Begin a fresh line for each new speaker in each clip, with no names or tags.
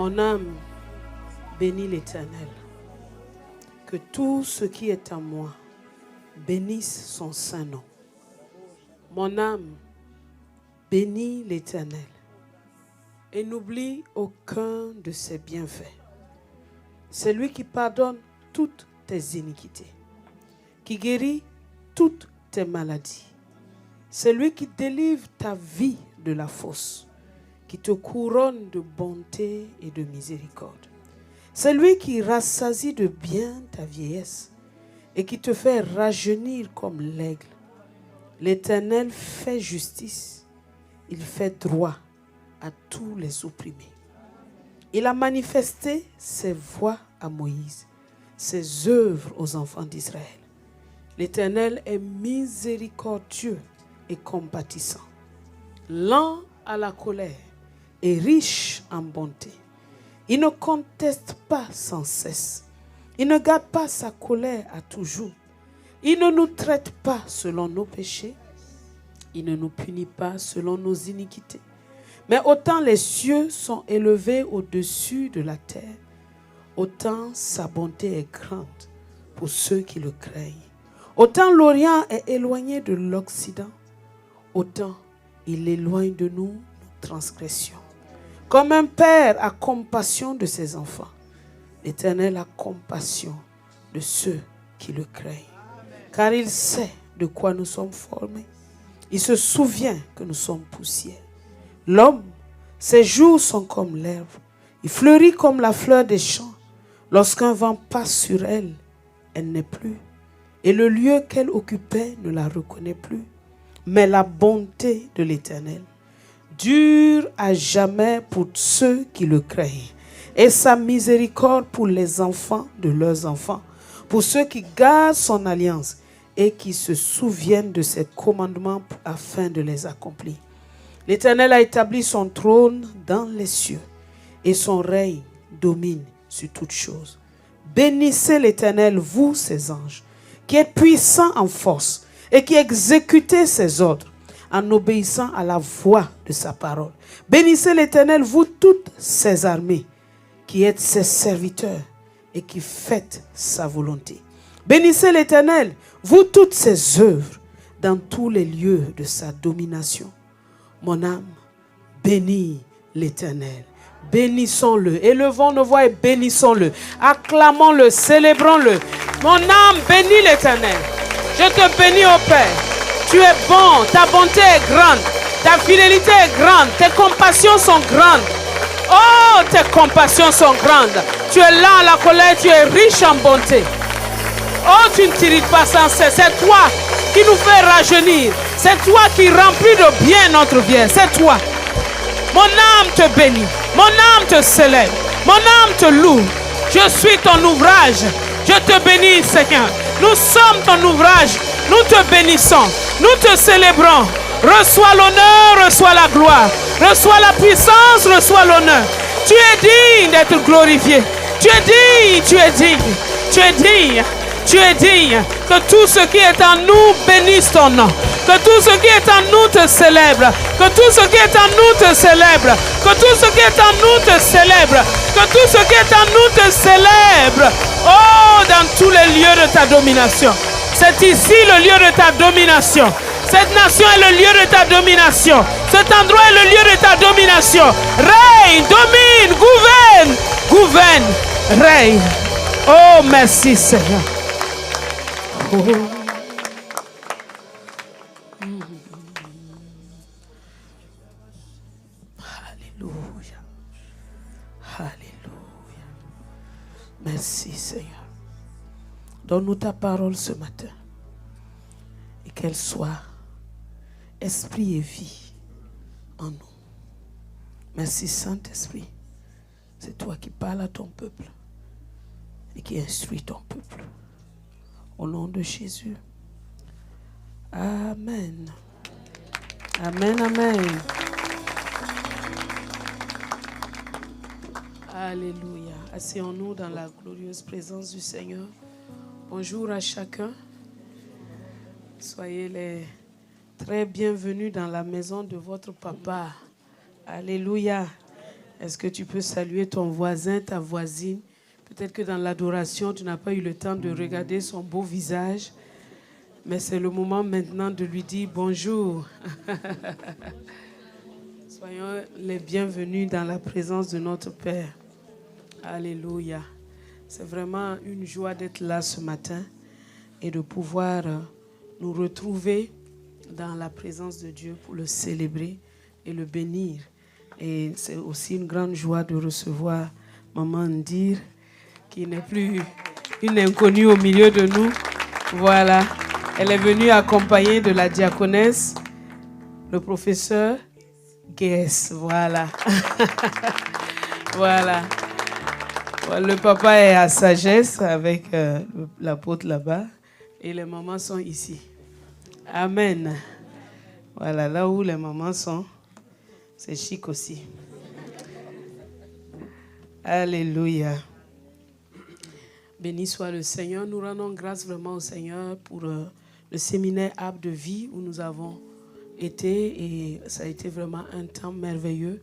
Mon âme bénit l'Éternel. Que tout ce qui est en moi bénisse son saint nom. Mon âme bénit l'Éternel et n'oublie aucun de ses bienfaits. C'est lui qui pardonne toutes tes iniquités, qui guérit toutes tes maladies. C'est lui qui délivre ta vie de la fosse, qui te couronne de bonté et de miséricorde. C'est lui qui rassasie de bien ta vieillesse et qui te fait rajeunir comme l'aigle. L'Éternel fait justice, il fait droit à tous les opprimés. Il a manifesté ses voies à Moïse, ses œuvres aux enfants d'Israël. L'Éternel est miséricordieux et compatissant, lent à la colère et riche en bonté. Il ne conteste pas sans cesse. Il ne garde pas sa colère à toujours. Il ne nous traite pas selon nos péchés. Il ne nous punit pas selon nos iniquités. Mais autant les cieux sont élevés au-dessus de la terre, autant sa bonté est grande pour ceux qui le craignent. Autant l'Orient est éloigné de l'Occident, autant il éloigne de nous nos transgressions. Comme un père a compassion de ses enfants, l'Éternel a compassion de ceux qui le craignent. Car il sait de quoi nous sommes formés. Il se souvient que nous sommes poussière. L'homme, ses jours sont comme l'herbe. Il fleurit comme la fleur des champs. Lorsqu'un vent passe sur elle, elle n'est plus. Et le lieu qu'elle occupait ne la reconnaît plus. Mais la bonté de l'Éternel dure à jamais pour ceux qui le craignent. Et sa miséricorde pour les enfants de leurs enfants. Pour ceux qui gardent son alliance et qui se souviennent de ses commandements afin de les accomplir. L'Éternel a établi son trône dans les cieux et son règne domine sur toutes choses. Bénissez l'Éternel, vous ses anges, qui êtes puissants en force et qui exécutez ses ordres en obéissant à la voix de sa parole. Bénissez l'Éternel, vous toutes ses armées, qui êtes ses serviteurs et qui faites sa volonté. Bénissez l'Éternel, vous toutes ses œuvres, dans tous les lieux de sa domination. Mon âme, bénis l'Éternel. Bénissons-le. Élevons nos voix et bénissons-le. Acclamons-le, célébrons-le. Mon âme, bénis l'Éternel. Je te bénis, ô Père. Tu es bon, ta bonté est grande, ta fidélité est grande, tes compassions sont grandes. Oh, tes compassions sont grandes. Tu es lent à la colère, tu es riche en bonté. Oh, tu ne t'irrites pas sans cesse. C'est toi qui nous fais rajeunir. C'est toi qui remplis de bien notre vie. C'est toi. Mon âme te bénit. Mon âme te célèbre. Mon âme te loue. Je suis ton ouvrage. Je te bénis, Seigneur. Nous sommes ton ouvrage. Nous te bénissons. Nous te célébrons. Reçois l'honneur, reçois la gloire. Reçois la puissance, reçois l'honneur. Tu es digne d'être glorifié. Tu es digne, tu es digne. Tu es digne. Tu es digne. Que tout ce qui est en nous bénisse ton nom. Que tout ce qui est en nous te célèbre. Que tout ce qui est en nous te célèbre. Que tout ce qui est en nous te célèbre. Que tout ce qui est en nous te célèbre. Oh, dans tous les lieux de ta domination. C'est ici le lieu de ta domination. Cette nation est le lieu de ta domination. Cet endroit est le lieu de ta domination. Règne, domine, gouverne. Gouverne, règne. Oh, merci Seigneur. Oh. Alléluia. Alléluia. Merci Seigneur. Donne-nous ta parole ce matin. Et qu'elle soit esprit et vie en nous. Merci Saint-Esprit. C'est toi qui parles à ton peuple et qui instruis ton peuple. Au nom de Jésus. Amen. Amen, amen. Alléluia. Asseyons-nous dans la glorieuse présence du Seigneur. Bonjour à chacun. Soyez les très bienvenus dans la maison de votre papa. Alléluia. Est-ce que tu peux saluer ton voisin, ta voisine? Peut-être que dans l'adoration, tu n'as pas eu le temps de regarder son beau visage. Mais c'est le moment maintenant de lui dire bonjour. Soyons les bienvenus dans la présence de notre Père. Alléluia. C'est vraiment une joie d'être là ce matin et de pouvoir nous retrouver dans la présence de Dieu pour le célébrer et le bénir. Et c'est aussi une grande joie de recevoir Maman Ndir, qui n'est plus une inconnue au milieu de nous. Voilà. Elle est venue accompagnée de la diaconesse, le professeur Guess. Voilà. Voilà. Le papa est à Sagesse avec l'apôtre là-bas et les mamans sont ici. Amen. Voilà, là où les mamans sont, c'est chic aussi. Alléluia. Béni soit le Seigneur. Nous rendons grâce vraiment au Seigneur pour le séminaire Arbre de vie où nous avons été et ça a été vraiment un temps merveilleux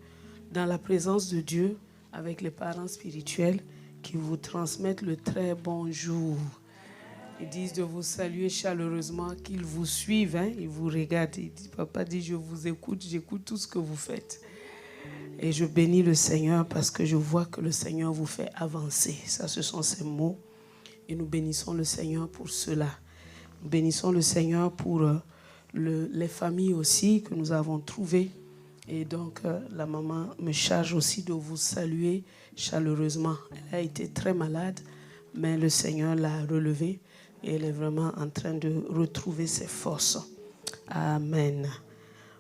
dans la présence de Dieu avec les parents spirituels qui vous transmettent le très bonjour. Ils disent de vous saluer chaleureusement, qu'ils vous suivent, hein, ils vous regardent. Papa dit, je vous écoute, j'écoute tout ce que vous faites. Et je bénis le Seigneur parce que je vois que le Seigneur vous fait avancer. Ça, ce sont ses mots. Et nous bénissons le Seigneur pour cela. Nous bénissons le Seigneur pour les familles aussi que nous avons trouvées. Et donc, la maman me charge aussi de vous saluer chaleureusement. Elle a été très malade, mais le Seigneur l'a relevée et elle est vraiment en train de retrouver ses forces. Amen.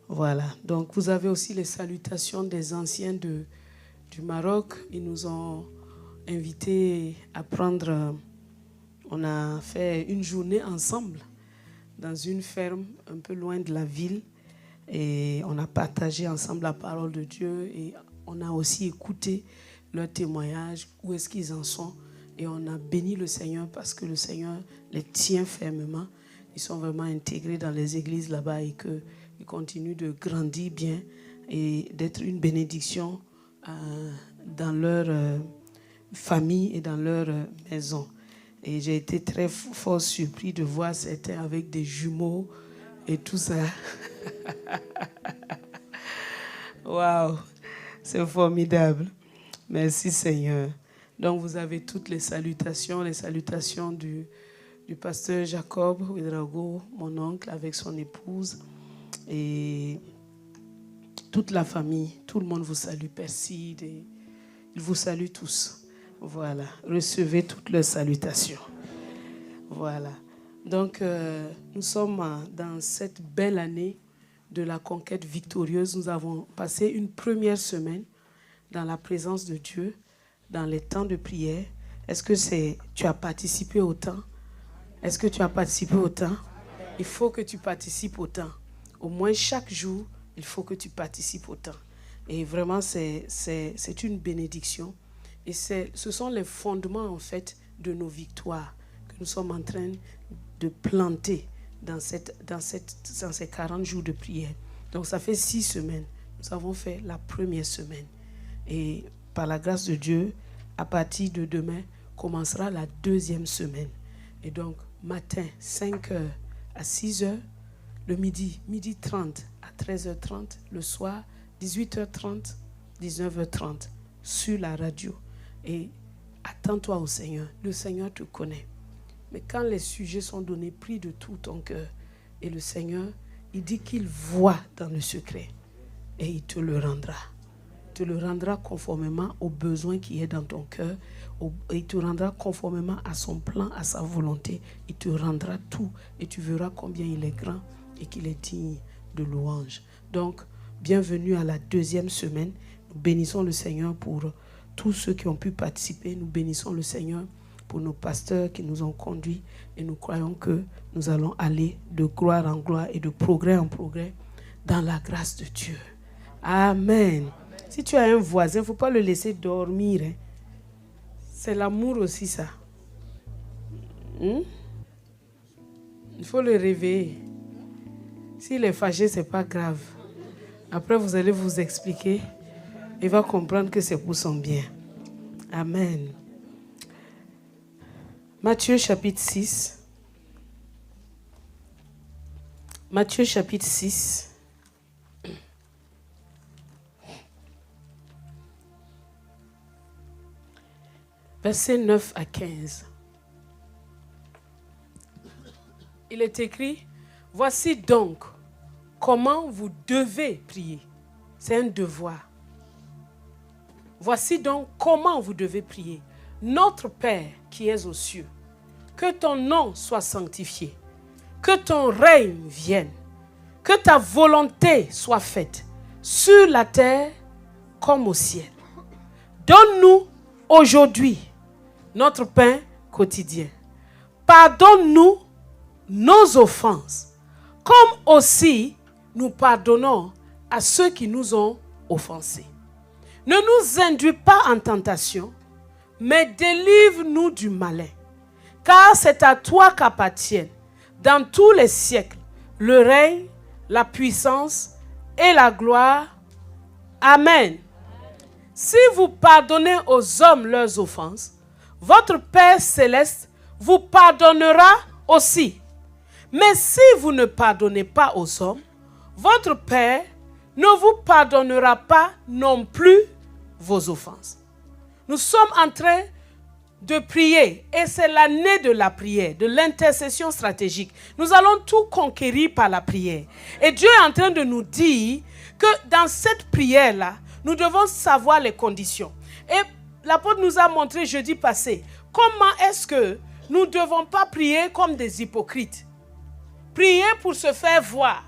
Voilà. Donc, vous avez aussi les salutations des anciens du Maroc. Ils nous ont invités à prendre... on a fait une journée ensemble dans une ferme un peu loin de la ville. Et on a partagé ensemble la parole de Dieu et on a aussi écouté leurs témoignages, où est-ce qu'ils en sont. Et on a béni le Seigneur parce que le Seigneur les tient fermement. Ils sont vraiment intégrés dans les églises là-bas et qu'ils continuent de grandir bien et d'être une bénédiction dans leur famille et dans leur maison. Et j'ai été très fort surpris de voir certains avec des jumeaux et tout ça. Waouh, c'est formidable. Merci Seigneur. Donc vous avez toutes les salutations du pasteur Jacob Ouedraogo, mon oncle, avec son épouse et toute la famille. Tout le monde vous salue, Perside. Ils vous saluent tous. Voilà, recevez toutes leurs salutations. Voilà. Donc, nous sommes dans cette belle année de la conquête victorieuse. Nous avons passé une première semaine dans la présence de Dieu, dans les temps de prière. Est-ce que tu as participé au temps? Est-ce que tu as participé au temps? Il faut que tu participes au temps. Au moins chaque jour, il faut que tu participes au temps. Et vraiment, c'est une bénédiction. Et ce sont les fondements, en fait, de nos victoires que nous sommes en train de planter dans ces 40 jours de prière. Donc, ça fait 6 semaines. Nous avons fait la première semaine. Et par la grâce de Dieu, à partir de demain, commencera la deuxième semaine. Et donc, matin, 5h à 6h, le midi 30 à 13h30, le soir, 18h30, 19h30, sur la radio. Et attends-toi au Seigneur. Le Seigneur te connaît. Mais quand les sujets sont donnés, prie de tout ton cœur. Et le Seigneur, il dit qu'il voit dans le secret. Et il te le rendra. Il te le rendra conformément aux besoins qui est dans ton cœur. Et il te rendra conformément à son plan, à sa volonté. Il te rendra tout. Et tu verras combien il est grand et qu'il est digne de louange. Donc, bienvenue à la deuxième semaine. Nous bénissons le Seigneur pour tous ceux qui ont pu participer. Nous bénissons le Seigneur pour nos pasteurs qui nous ont conduits. Et nous croyons que nous allons aller de gloire en gloire et de progrès en progrès dans la grâce de Dieu. Amen. Si tu as un voisin, il ne faut pas le laisser dormir. Hein. C'est l'amour aussi, ça. Il faut le réveiller. S'il est fâché, ce n'est pas grave. Après, vous allez vous expliquer il va comprendre que c'est pour son bien. Amen. Matthieu chapitre 6. Matthieu chapitre 6. Versets 9 à 15. Il est écrit, voici donc comment vous devez prier. C'est un devoir. Voici donc comment vous devez prier. Notre Père qui es aux cieux, que ton nom soit sanctifié, que ton règne vienne, que ta volonté soit faite sur la terre comme au ciel. Donne-nous aujourd'hui notre pain quotidien. Pardonne-nous nos offenses, comme aussi nous pardonnons à ceux qui nous ont offensés. Ne nous induis pas en tentation, mais délivre-nous du malin. Car c'est à toi qu'appartiennent, dans tous les siècles, le règne, la puissance et la gloire. Amen. Si vous pardonnez aux hommes leurs offenses, votre Père céleste vous pardonnera aussi. Mais si vous ne pardonnez pas aux hommes, votre Père ne vous pardonnera pas non plus vos offenses. Nous sommes en train de prier et c'est l'année de la prière, de l'intercession stratégique. Nous allons tout conquérir par la prière. Et Dieu est en train de nous dire que dans cette prière-là, nous devons savoir les conditions. Et l'apôtre nous a montré jeudi passé comment est-ce que nous ne devons pas prier comme des hypocrites. Prier pour se faire voir.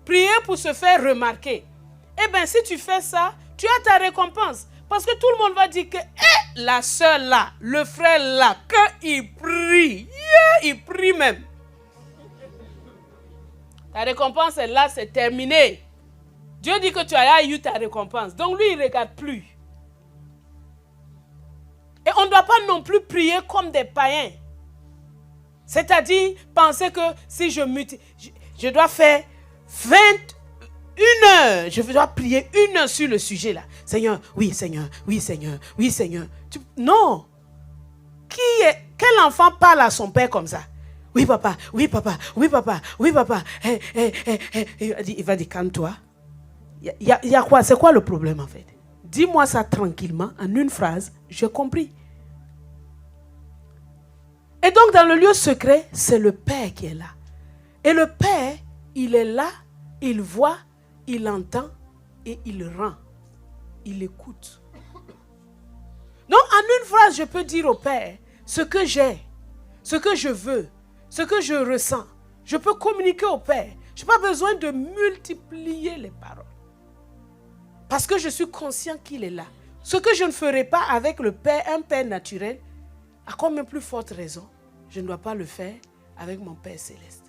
Prier pour se faire remarquer. Eh bien, si tu fais ça, tu as ta récompense. Parce que tout le monde va dire que la soeur là, le frère là, quand il prie, il prie même. Ta récompense est là, c'est terminé. Dieu dit que tu as eu ta récompense. Donc lui, il ne regarde plus. Et on ne doit pas non plus prier comme des païens. C'est-à-dire, penser que si je dois faire 21 heures, je dois prier 1 heure sur le sujet là. Seigneur, oui Seigneur, oui Seigneur, oui Seigneur. Non. Quel enfant parle à son père comme ça? Oui papa, oui papa, oui papa, oui papa. Il va dire, calme-toi. Il y a quoi? C'est quoi le problème en fait? Dis-moi ça tranquillement, en une phrase, j'ai compris. Et donc dans le lieu secret, c'est le Père qui est là. Et le Père, il est là, il voit, il entend et il rend. Il écoute. Donc en une phrase, je peux dire au Père ce que j'ai, ce que je veux, ce que je ressens. Je peux communiquer au Père. Je n'ai pas besoin de multiplier les paroles. Parce que je suis conscient qu'il est là. Ce que je ne ferai pas avec le Père, un Père naturel, à combien plus forte raison, je ne dois pas le faire avec mon Père céleste.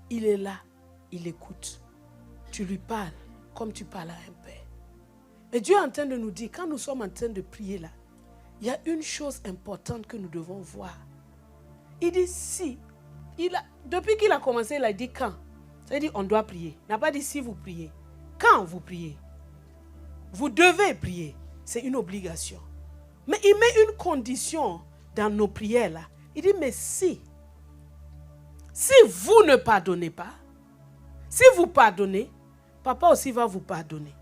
Il est là, il écoute. Tu lui parles comme tu parles à un Père. Et Dieu est en train de nous dire, quand nous sommes en train de prier là, il y a une chose importante que nous devons voir. Il dit si. Depuis qu'il a commencé, il a dit quand. Ça veut dire on doit prier. Il n'a pas dit si vous priez. Quand vous priez. Vous devez prier. C'est une obligation. Mais il met une condition dans nos prières là. Il dit mais si vous ne pardonnez pas, si vous pardonnez, papa aussi va vous pardonner.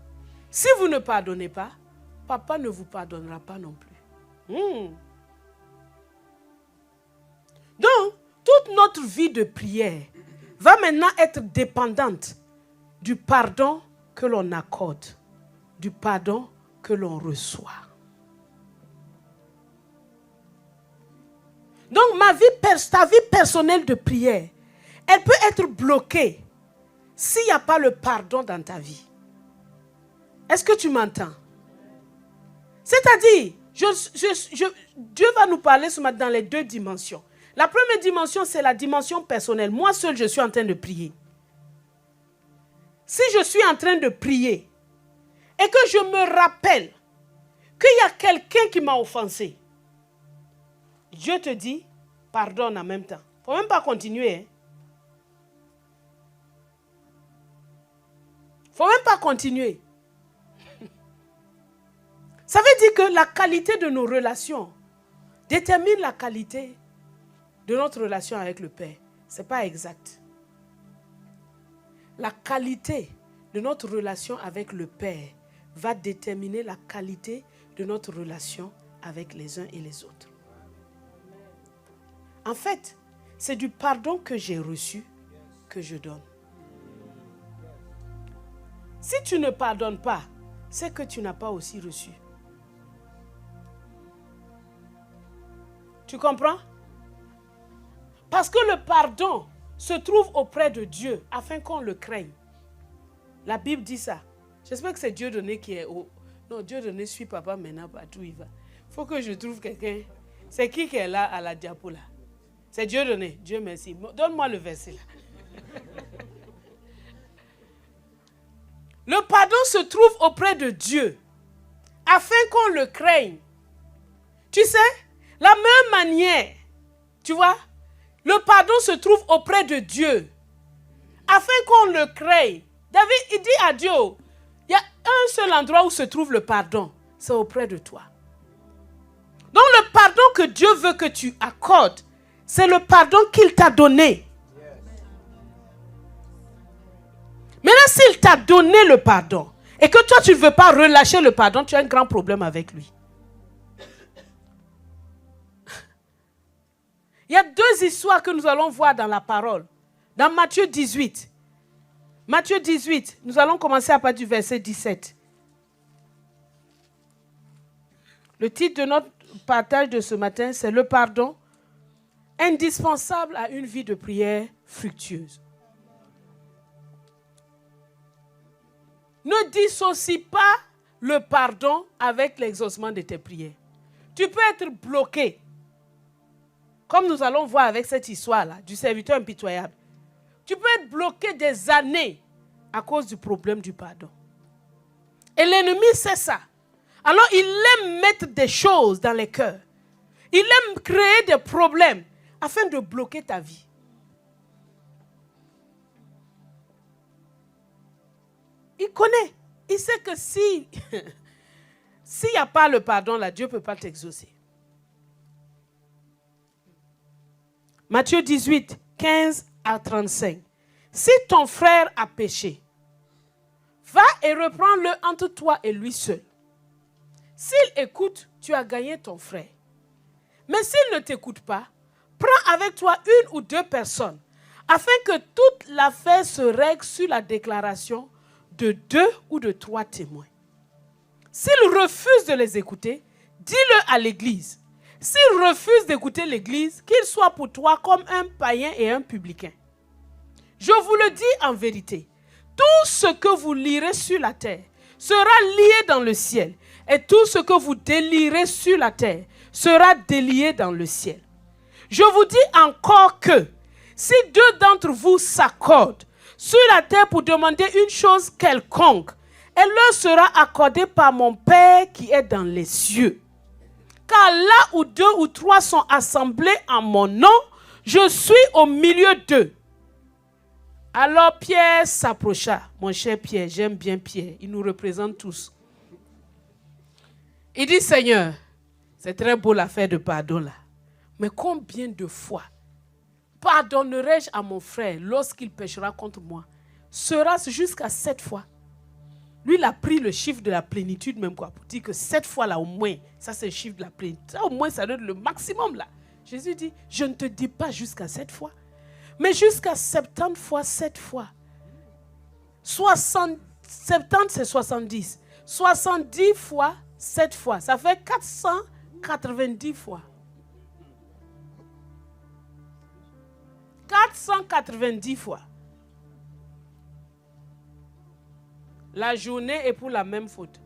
Si vous ne pardonnez pas, papa ne vous pardonnera pas non plus. Donc, toute notre vie de prière va maintenant être dépendante du pardon que l'on accorde, du pardon que l'on reçoit. Donc, ta vie personnelle de prière, elle peut être bloquée s'il n'y a pas le pardon dans ta vie. Est-ce que tu m'entends? C'est-à-dire, Dieu va nous parler ce matin dans les 2 dimensions. La première dimension, c'est la dimension personnelle. Moi seul, je suis en train de prier. Si je suis en train de prier et que je me rappelle qu'il y a quelqu'un qui m'a offensé, Dieu te dit, pardonne en même temps. Il ne faut même pas continuer. Il ne faut même pas continuer. Ça veut dire que la qualité de nos relations détermine la qualité de notre relation avec le Père. Ce n'est pas exact. La qualité de notre relation avec le Père va déterminer la qualité de notre relation avec les uns et les autres. En fait, c'est du pardon que j'ai reçu que je donne. Si tu ne pardonnes pas, c'est que tu n'as pas aussi reçu. Tu comprends? Parce que le pardon se trouve auprès de Dieu afin qu'on le craigne. La Bible dit ça. J'espère que c'est Dieu donné qui est au... Non, Dieu donné suit papa maintenant partout où il va. Il faut que je trouve quelqu'un. C'est qui est là à la diapo là? C'est Dieu donné. Dieu merci. Donne-moi le verset là. Le pardon se trouve auprès de Dieu afin qu'on le craigne. Tu sais, la même manière, tu vois, le pardon se trouve auprès de Dieu afin qu'on le craigne. David, il dit à Dieu, il y a un seul endroit où se trouve le pardon, c'est auprès de toi. Donc le pardon que Dieu veut que tu accordes, c'est le pardon qu'il t'a donné. Maintenant, s'il t'a donné le pardon et que toi, tu ne veux pas relâcher le pardon, tu as un grand problème avec lui. Il y a deux histoires que nous allons voir dans la parole. Dans Matthieu 18. Matthieu 18, nous allons commencer à partir du verset 17. Le titre de notre partage de ce matin, c'est le pardon indispensable à une vie de prière fructueuse. Ne dissocie pas le pardon avec l'exaucement de tes prières. Tu peux être bloqué. Comme nous allons voir avec cette histoire-là, du serviteur impitoyable. Tu peux être bloqué des années à cause du problème du pardon. Et l'ennemi sait ça. Alors il aime mettre des choses dans les cœurs. Il aime créer des problèmes afin de bloquer ta vie. Il connaît. Il sait que s'il n'y a pas le pardon, là, Dieu ne peut pas t'exaucer. Matthieu 18, 15 à 35. Si ton frère a péché, va et reprends-le entre toi et lui seul. S'il écoute, tu as gagné ton frère. Mais s'il ne t'écoute pas, prends avec toi une ou deux personnes, afin que toute l'affaire se règle sur la déclaration de 2 ou de 3 témoins. S'il refuse de les écouter, dis-le à l'église. S'il refuse d'écouter l'église, qu'il soit pour toi comme un païen et un publicain. Je vous le dis en vérité, tout ce que vous lirez sur la terre sera lié dans le ciel, et tout ce que vous délierez sur la terre sera délié dans le ciel. Je vous dis encore que, si 2 d'entre vous s'accordent sur la terre pour demander une chose quelconque, elle leur sera accordée par mon Père qui est dans les cieux. Car là où 2 ou 3 sont assemblés en mon nom, je suis au milieu d'eux. Alors Pierre s'approcha. Mon cher Pierre, j'aime bien Pierre. Il nous représente tous. Il dit, Seigneur, c'est très beau l'affaire de pardon là. Mais combien de fois pardonnerai-je à mon frère lorsqu'il péchera contre moi? Sera-ce jusqu'à 7 fois? Lui, il a pris le chiffre de la plénitude même quoi, pour dire que 7 fois là au moins, ça c'est le chiffre de la plénitude. Ça au moins, ça donne le maximum là. Jésus dit, je ne te dis pas jusqu'à 7 fois, mais jusqu'à 70 fois 7 fois. 70 c'est 70. 70 fois 7 fois. Ça fait 490 fois. 490 fois. La journée est pour la même faute.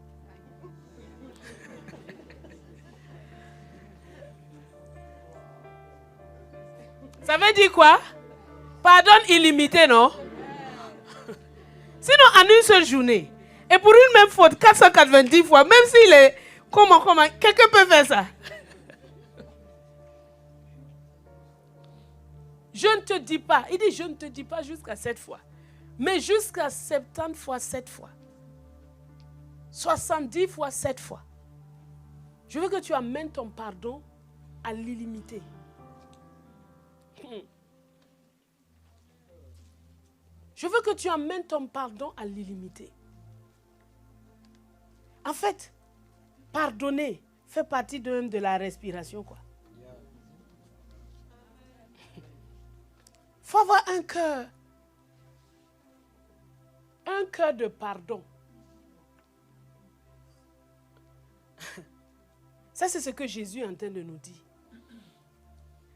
Ça veut dire quoi? Pardon illimité, non? Sinon, en une seule journée. Et pour une même faute, 490 fois, même s'il est... Comment, quelqu'un peut faire ça? Je ne te dis pas. Il dit, je ne te dis pas jusqu'à 7 fois. Mais jusqu'à 70 fois 7 fois. 70 fois 7 fois. Je veux que tu amènes ton pardon à l'illimité. Je veux que tu amènes ton pardon à l'illimité. En fait, pardonner fait partie de la respiration, quoi. Il faut avoir un cœur de pardon. Ça, c'est ce que Jésus est en train de nous dire.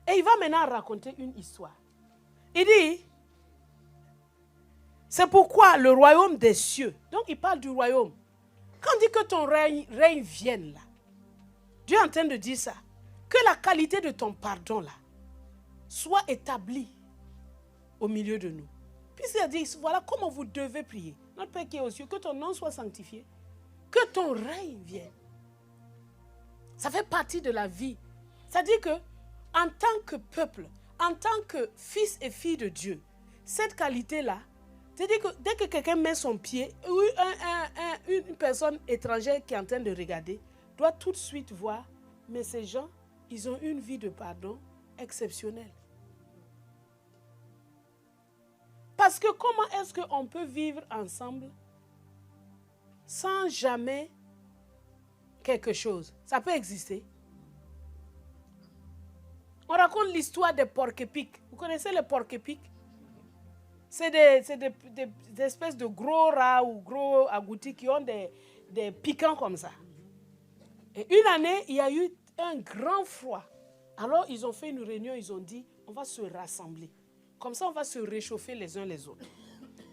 Et il va maintenant raconter une histoire. Il dit, c'est pourquoi le royaume des cieux, donc il parle du royaume. Quand on dit que ton règne vienne là, Dieu est en train de dire ça, que la qualité de ton pardon là, soit établie au milieu de nous. Puisqu'il a dit, voilà comment vous devez prier. Notre Père qui est aux cieux, que ton nom soit sanctifié, que ton règne vienne. Ça fait partie de la vie. C'est-à-dire que, en tant que peuple, en tant que fils et filles de Dieu, cette qualité-là, c'est-à-dire que dès que quelqu'un met son pied, ou une personne étrangère qui est en train de regarder, doit tout de suite voir, mais ces gens, ils ont une vie de pardon exceptionnelle. Parce que comment est-ce qu'on peut vivre ensemble sans jamais quelque chose? Ça peut exister. On raconte l'histoire des porcs-épics. Vous connaissez les porcs-épics? C'est des espèces de gros rats ou gros agoutis qui ont des piquants comme ça. Et une année, il y a eu un grand froid. Alors, ils ont fait une réunion, ils ont dit, on va se rassembler. Comme ça, on va se réchauffer les uns les autres.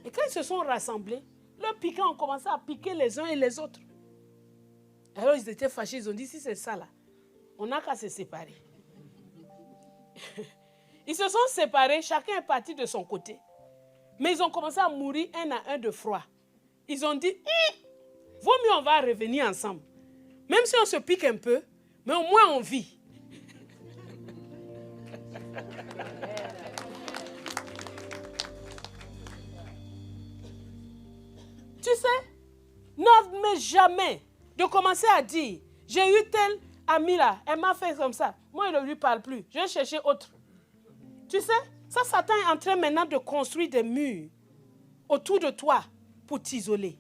Et quand ils se sont rassemblés, leurs piquants ont commencé à piquer les uns et les autres. Alors, ils étaient fâchés, ils ont dit, si c'est ça là, on n'a qu'à se séparer. Ils se sont séparés, chacun est parti de son côté. Mais ils ont commencé à mourir un à un de froid. Ils ont dit, vaut mieux on va revenir ensemble. Même si on se pique un peu, mais au moins on vit. Tu sais, n'admets jamais de commencer à dire, j'ai eu tel ami là, elle m'a fait comme ça. Moi, il ne lui parle plus. Je vais chercher autre. Tu sais, ça, Satan est en train maintenant de construire des murs autour de toi pour t'isoler.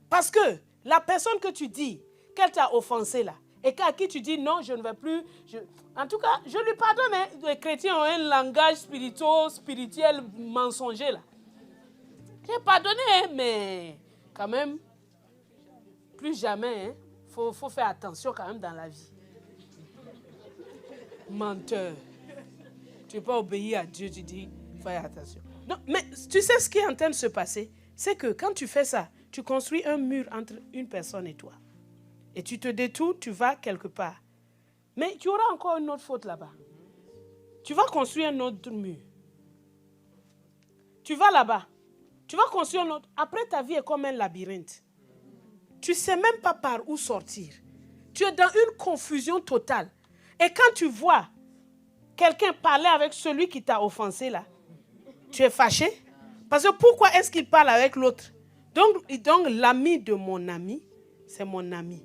Parce que la personne que tu dis qu'elle t'a offensé là, et à qui tu dis non, je ne vais plus. En tout cas, je lui pardonne. Hein. Les chrétiens ont un langage spirituel mensonger là. J'ai pardonné, hein, mais quand même, plus jamais. Hein, faut faire attention quand même dans la vie. Menteur. Tu n'es pas obéi à Dieu, tu dis, fais attention. Non, mais tu sais ce qui est en train de se passer? C'est que quand tu fais ça, tu construis un mur entre une personne et toi. Et tu te détournes, tu vas quelque part. Mais tu auras encore une autre faute là-bas. Tu vas construire un autre mur. Tu vas là-bas. Tu vas construire un autre. Après, ta vie est comme un labyrinthe. Tu ne sais même pas par où sortir. Tu es dans une confusion totale. Et quand tu vois quelqu'un parler avec celui qui t'a offensé là, tu es fâché. Parce que pourquoi est-ce qu'il parle avec l'autre? Donc l'ami de mon ami, c'est mon ami.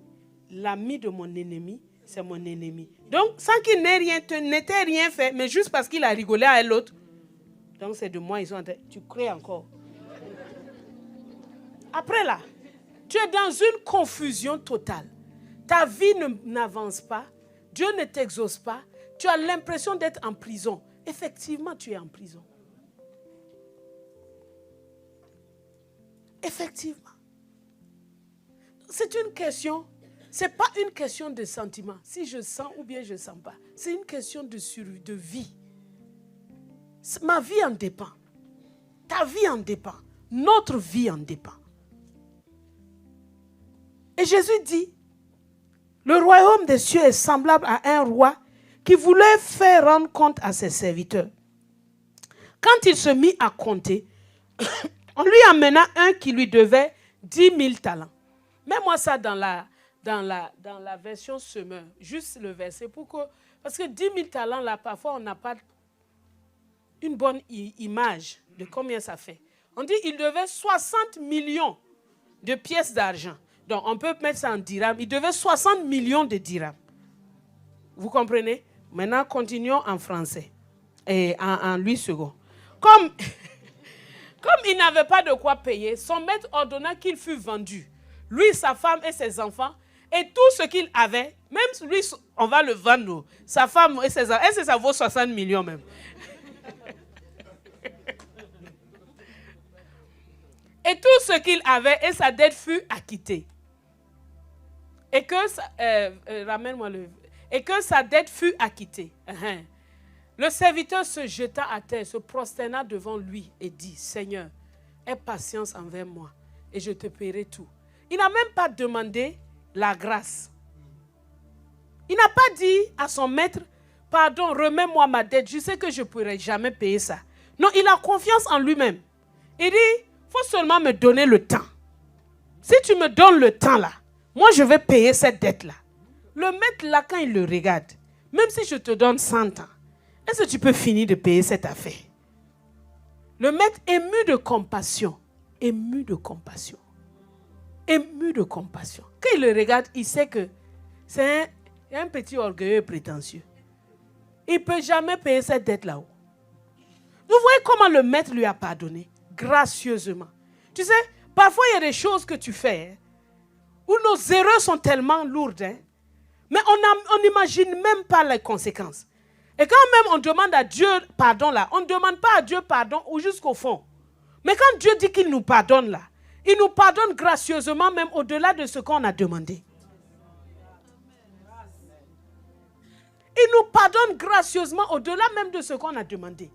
L'ami de mon ennemi, c'est mon ennemi. Donc, sans qu'il n'était rien fait, mais juste parce qu'il a rigolé avec l'autre. Donc, c'est de moi, ils sont en train. Tu crées encore. Après là, tu es dans une confusion totale. Ta vie n'avance pas. Dieu ne t'exauce pas. Tu as l'impression d'être en prison. Effectivement, tu es en prison. Effectivement. C'est une question, ce n'est pas une question de sentiment. Si je sens ou bien je ne sens pas. C'est une question de vie. Ma vie en dépend. Ta vie en dépend. Notre vie en dépend. Et Jésus dit, le royaume des cieux est semblable à un roi qui voulait faire rendre compte à ses serviteurs. Quand il se mit à compter, on lui amena un qui lui devait 10 000 talents. Mets-moi ça dans la version semeur, juste le verset, parce que 10 000 talents, là, parfois, on n'a pas une bonne image de combien ça fait. On dit qu'il devait 60 millions de pièces d'argent. Donc, on peut mettre ça en dirhams. Il devait 60 millions de dirhams. Vous comprenez? Maintenant, continuons en français. Et en 8 secondes. Comme il n'avait pas de quoi payer, son maître ordonna qu'il fût vendu. Lui, sa femme et ses enfants, et tout ce qu'il avait, même lui, on va le vendre. Sa femme et ses enfants, est-ce que ça vaut 60 millions même? Et tout ce qu'il avait et sa dette fut acquittée. Et que, ramène-moi et que sa dette fut acquittée. Le serviteur se jeta à terre, se prosterna devant lui et dit, Seigneur, aie patience envers moi et je te paierai tout. Il n'a même pas demandé la grâce. Il n'a pas dit à son maître, pardon, remets-moi ma dette, je sais que je ne pourrai jamais payer ça. Non, il a confiance en lui-même. Il dit, il faut seulement me donner le temps. Si tu me donnes le temps là, moi je vais payer cette dette là. Le maître là, quand il le regarde, même si je te donne 100 ans, est-ce que tu peux finir de payer cette affaire? Le maître ému de compassion, ému de compassion, ému de compassion. Quand il le regarde, il sait que c'est un petit orgueilleux et prétentieux. Il ne peut jamais payer cette dette là-haut. Vous voyez comment le maître lui a pardonné? Gracieusement. Tu sais, parfois il y a des choses que tu fais où nos erreurs sont tellement lourdes, mais on n'imagine même pas les conséquences. Et quand même on demande à Dieu pardon là, on ne demande pas à Dieu pardon ou jusqu'au fond. Mais quand Dieu dit qu'il nous pardonne là, il nous pardonne gracieusement même au-delà de ce qu'on a demandé. Il nous pardonne gracieusement au-delà même de ce qu'on a demandé.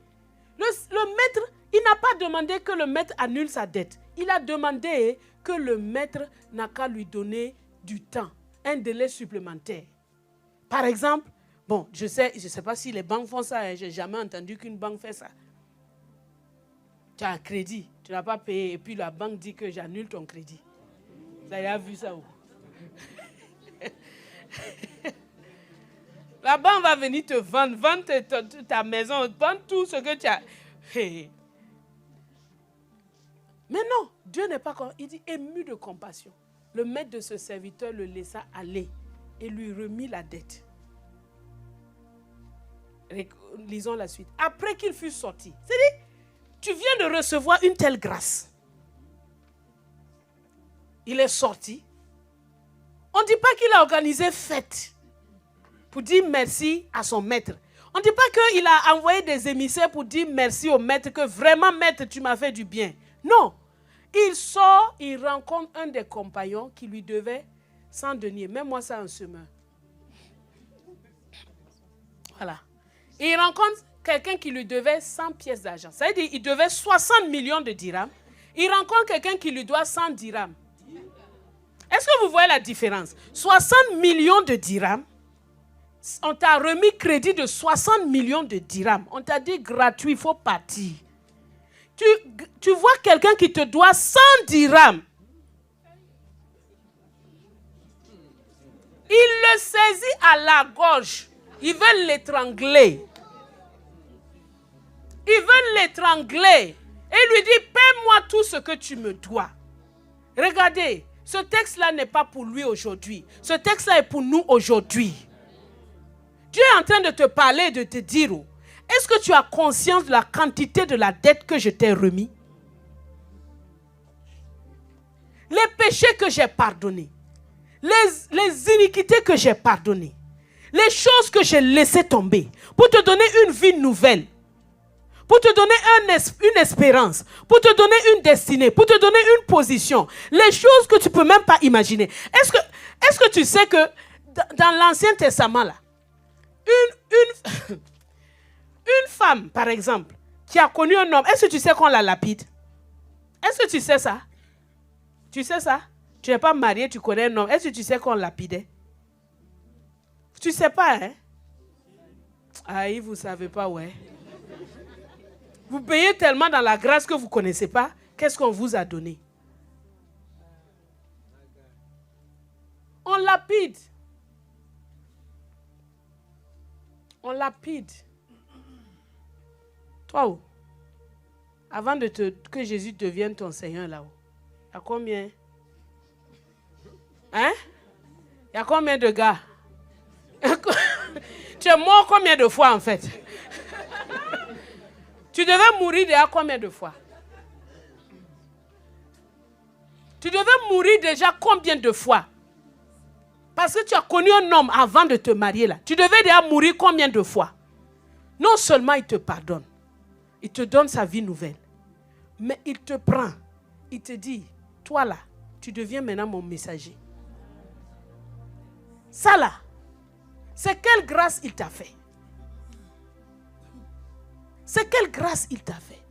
Le maître, il n'a pas demandé que le maître annule sa dette. Il a demandé que le maître n'a qu'à lui donner du temps, un délai supplémentaire. Par exemple, bon, je sais pas si les banques font ça, je n'ai jamais entendu qu'une banque fait ça. Tu as un crédit, tu n'as pas payé, et puis la banque dit que j'annule ton crédit. Vous avez vu ça où? La banque va venir te vendre ta maison, vendre tout ce que tu as. Mais non, Dieu n'est pas comme... Il dit ému de compassion. Le maître de ce serviteur le laissa aller et lui remit la dette. Lisons la suite. Après qu'il fut sorti, c'est-à-dire, tu viens de recevoir une telle grâce. Il est sorti. On ne dit pas qu'il a organisé fête pour dire merci à son maître. On ne dit pas qu'il a envoyé des émissaires pour dire merci au maître, que vraiment, maître, tu m'as fait du bien. Non. Il sort, il rencontre un des compagnons qui lui devait 100 deniers. Mets-moi ça en semeur. Voilà. Et il rencontre quelqu'un qui lui devait 100 pièces d'argent. Ça veut dire qu'il devait 60 millions de dirhams. Il rencontre quelqu'un qui lui doit 100 dirhams. Est-ce que vous voyez la différence? 60 millions de dirhams. On t'a remis crédit de 60 millions de dirhams. On t'a dit gratuit, il faut partir. Tu vois quelqu'un qui te doit 100 dirhams. Il le saisit à la gorge. Ils veulent l'étrangler. Ils veulent l'étrangler. Et il lui dit, paie-moi tout ce que tu me dois. Regardez, ce texte-là n'est pas pour lui aujourd'hui. Ce texte-là est pour nous aujourd'hui. Dieu est en train de te parler et de te dire, est-ce que tu as conscience de la quantité de la dette que je t'ai remis? Les péchés que j'ai pardonnés, les iniquités que j'ai pardonnées, les choses que j'ai laissées tomber pour te donner une vie nouvelle, pour te donner une espérance, pour te donner une destinée, pour te donner une position, les choses que tu ne peux même pas imaginer. Est-ce que tu sais que dans l'Ancien Testament, là, une femme, par exemple, qui a connu un homme, est-ce que tu sais qu'on la lapide? Est-ce que tu sais ça? Tu sais ça? Tu n'es pas marié, tu connais un homme. Est-ce que tu sais qu'on lapidait? Tu ne sais pas, hein? Aïe, vous ne savez pas, ouais. Vous payez tellement dans la grâce que vous ne connaissez pas. Qu'est-ce qu'on vous a donné? On lapide. On lapide. Toi, avant que Jésus devienne ton Seigneur là-haut, il y a combien? Hein? Il y a combien de gars? Tu es mort combien de fois en fait? Tu devais mourir déjà combien de fois? Tu devais mourir déjà combien de fois? Parce que tu as connu un homme avant de te marier là. Tu devais déjà mourir combien de fois? Non seulement il te pardonne, il te donne sa vie nouvelle, mais il te prend, il te dit, toi là, tu deviens maintenant mon messager. Ça là, c'est quelle grâce il t'a fait? C'est quelle grâce il t'a fait?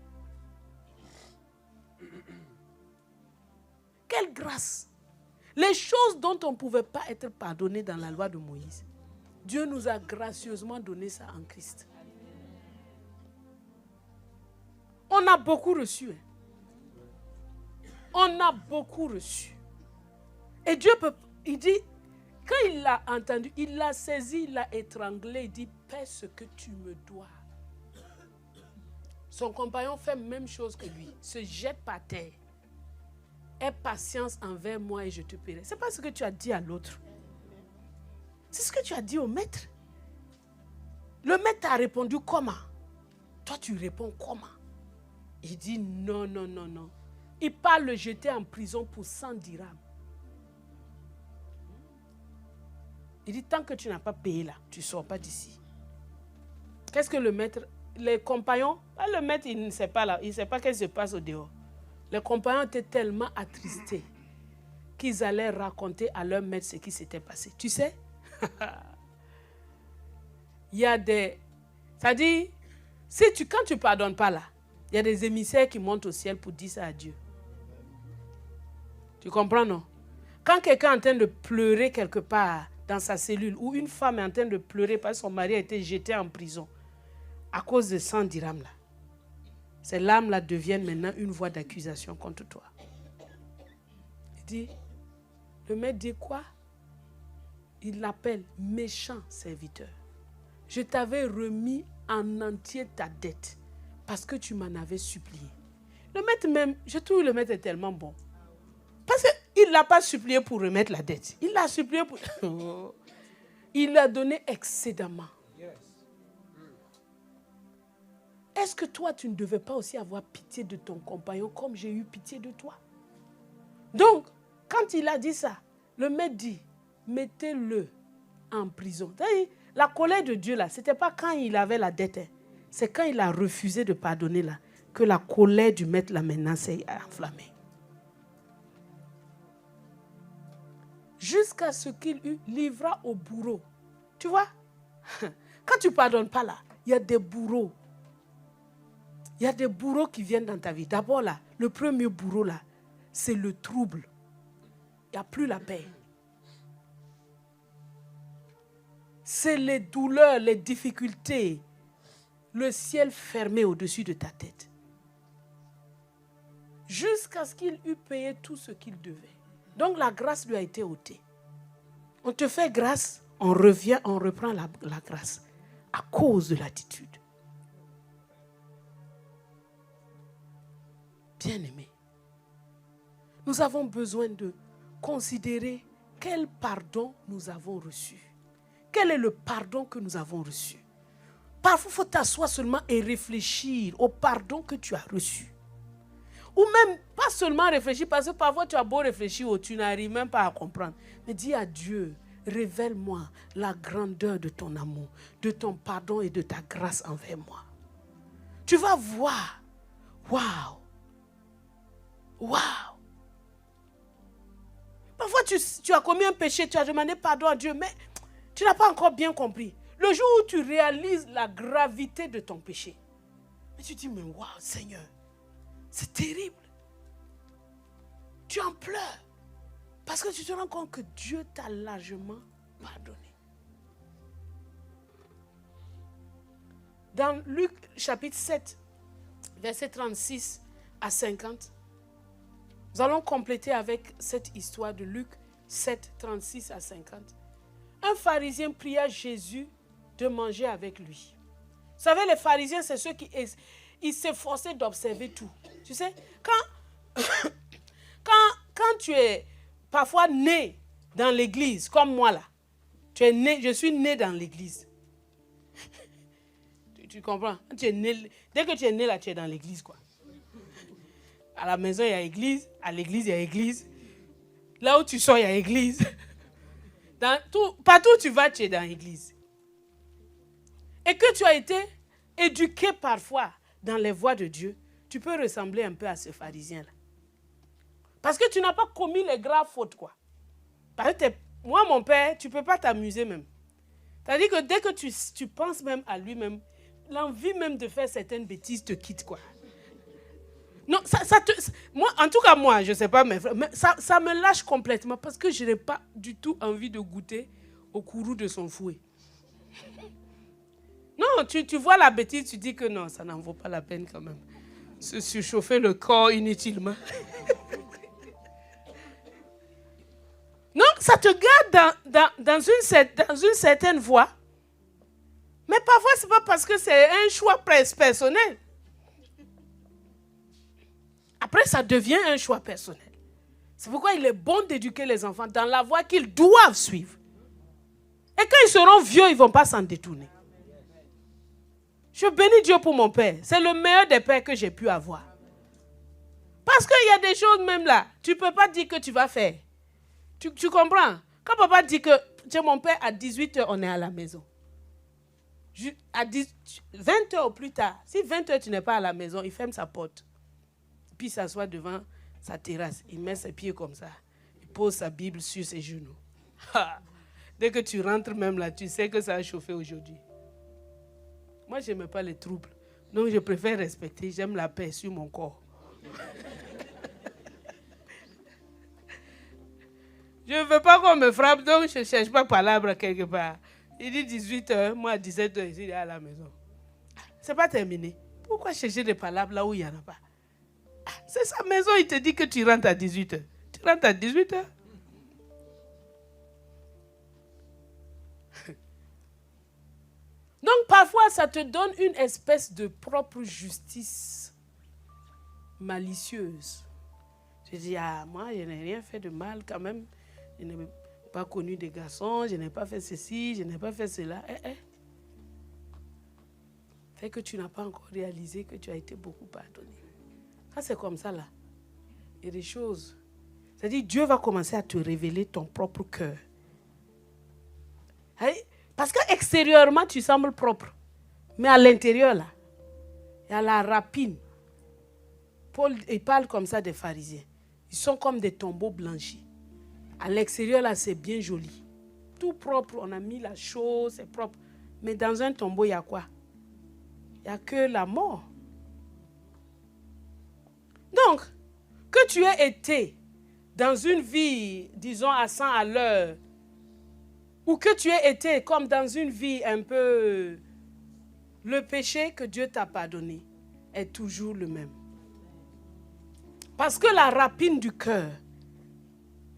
Quelle grâce! Les choses dont on ne pouvait pas être pardonné dans la loi de Moïse, Dieu nous a gracieusement donné ça en Christ. On a beaucoup reçu. On a beaucoup reçu. Et Dieu peut, il dit, quand il l'a entendu, il l'a saisi, il l'a étranglé, il dit, paie ce que tu me dois. Son compagnon fait la même chose que lui, se jette par terre. Aie patience envers moi et je te paierai. Ce n'est pas ce que tu as dit à l'autre. C'est ce que tu as dit au maître. Le maître t'a répondu comment? Toi, tu réponds comment? Il dit non, non, non, non. Il parle le jeter en prison pour 100 dirhams. Il dit tant que tu n'as pas payé là, tu ne sors pas d'ici. Qu'est-ce que le maître, les compagnons, le maître il ne sait pas là, il ne sait pas qu'est-ce qui se passe au dehors. Les compagnons étaient tellement attristés qu'ils allaient raconter à leur maître ce qui s'était passé. Tu sais, il y a des... C'est-à-dire, quand tu ne pardonnes pas là, il y a des émissaires qui montent au ciel pour dire ça à Dieu. Tu comprends, non? Quand quelqu'un est en train de pleurer quelque part dans sa cellule, ou une femme est en train de pleurer parce que son mari a été jeté en prison à cause de 100 dirhams là, ces larmes-là deviennent maintenant une voix d'accusation contre toi. Il dit, le maître dit quoi? Il l'appelle méchant serviteur. Je t'avais remis en entier ta dette parce que tu m'en avais supplié. Le maître même, je trouve le maître est tellement bon. Parce qu'il ne l'a pas supplié pour remettre la dette. Il l'a supplié pour... Il l'a donné excédemment. Est-ce que toi, tu ne devais pas aussi avoir pitié de ton compagnon comme j'ai eu pitié de toi? Donc, quand il a dit ça, le maître dit, mettez-le en prison. La colère de Dieu, là, ce n'était pas quand il avait la dette. C'est quand il a refusé de pardonner, là, que la colère du maître, là, maintenant, s'est enflammée. Jusqu'à ce qu'il livra au bourreau. Tu vois? Quand tu ne pardonnes pas, là, il y a des bourreaux. Il y a des bourreaux qui viennent dans ta vie. D'abord, là, le premier bourreau, là, c'est le trouble. Il n'y a plus la paix. C'est les douleurs, les difficultés, le ciel fermé au-dessus de ta tête. Jusqu'à ce qu'il eût payé tout ce qu'il devait. Donc, la grâce lui a été ôtée. On te fait grâce, on reprend la grâce à cause de l'attitude. Bien-aimés, nous avons besoin de considérer quel pardon nous avons reçu. Quel est le pardon que nous avons reçu? Parfois, il faut t'asseoir seulement et réfléchir au pardon que tu as reçu. Ou même, pas seulement réfléchir, parce que parfois tu as beau réfléchir ou tu n'arrives même pas à comprendre. Mais dis à Dieu, révèle-moi la grandeur de ton amour, de ton pardon et de ta grâce envers moi. Tu vas voir, waouh! Waouh! Parfois, tu as commis un péché, tu as demandé pardon à Dieu, mais tu n'as pas encore bien compris. Le jour où tu réalises la gravité de ton péché, mais tu dis, mais waouh, Seigneur, c'est terrible. Tu en pleures. Parce que tu te rends compte que Dieu t'a largement pardonné. Dans Luc chapitre 7, verset 36 à 50, nous allons compléter avec cette histoire de Luc 7, 36 à 50. Un pharisien pria Jésus de manger avec lui. Vous savez, les pharisiens, c'est ceux qui ils s'efforçaient d'observer tout. Tu sais, quand tu es parfois né dans l'église, comme moi là, je suis né dans l'église. Tu comprends? Tu es né, dès que tu es né là, tu es dans l'église, quoi. À la maison, il y a église. À l'église, il y a église. Là où tu sors, il y a église. Partout où tu vas, tu es dans l'église. Et que tu as été éduqué parfois dans les voies de Dieu, tu peux ressembler un peu à ce pharisien-là. Parce que tu n'as pas commis les graves fautes, quoi. Parce que moi, mon père, tu ne peux pas t'amuser même. C'est-à-dire que dès que tu penses même à lui-même, l'envie même de faire certaines bêtises te quitte, quoi. Non, moi, en tout cas, moi, je ne sais pas, mais ça me lâche complètement parce que je n'ai pas du tout envie de goûter au courroux de son fouet. Non, tu vois la bêtise, tu dis que non, ça n'en vaut pas la peine quand même. Se surchauffer le corps inutilement. Donc, ça te garde dans une certaine voie. Mais parfois, ce n'est pas parce que c'est un choix personnel. Après, ça devient un choix personnel. C'est pourquoi il est bon d'éduquer les enfants dans la voie qu'ils doivent suivre. Et quand ils seront vieux, ils ne vont pas s'en détourner. Je bénis Dieu pour mon père. C'est le meilleur des pères que j'ai pu avoir. Parce qu'il y a des choses même là, tu ne peux pas dire que tu vas faire. Tu comprends? Quand papa dit que, mon père, à 18h, on est à la maison. À 20h ou plus tard, si 20h, tu n'es pas à la maison, il ferme sa porte. Puis il s'assoit devant sa terrasse. Il met ses pieds comme ça. Il pose sa Bible sur ses genoux. Dès que tu rentres même là, tu sais que ça a chauffé aujourd'hui. Moi, je n'aime pas les troubles. Donc, je préfère respecter. J'aime la paix sur mon corps. Je ne veux pas qu'on me frappe, donc je ne cherche pas palabre quelque part. Il dit 18h, moi à 17h, il est à la maison. Ce n'est pas terminé. Pourquoi chercher des palabres là où il n'y en a pas? C'est sa maison, il te dit que tu rentres à 18h. Tu rentres à 18h. Donc parfois, ça te donne une espèce de propre justice malicieuse. Je dis, moi, je n'ai rien fait de mal quand même. Je n'ai pas connu des garçons, je n'ai pas fait ceci, je n'ai pas fait cela. Fait que tu n'as pas encore réalisé que tu as été beaucoup pardonné. Quand c'est comme ça, là, il y a des choses. C'est-à-dire, Dieu va commencer à te révéler ton propre cœur. Parce qu'extérieurement, tu sembles propre. Mais à l'intérieur, là, il y a la rapine. Paul, il parle comme ça des pharisiens. Ils sont comme des tombeaux blanchis. À l'extérieur, là, c'est bien joli. Tout propre, on a mis la chose, c'est propre. Mais dans un tombeau, il y a quoi? Il n'y a que la mort. Donc, que tu aies été dans une vie, disons, à 100 à l'heure, ou que tu aies été comme dans une vie un peu... Le péché que Dieu t'a pardonné est toujours le même. Parce que la rapine du cœur,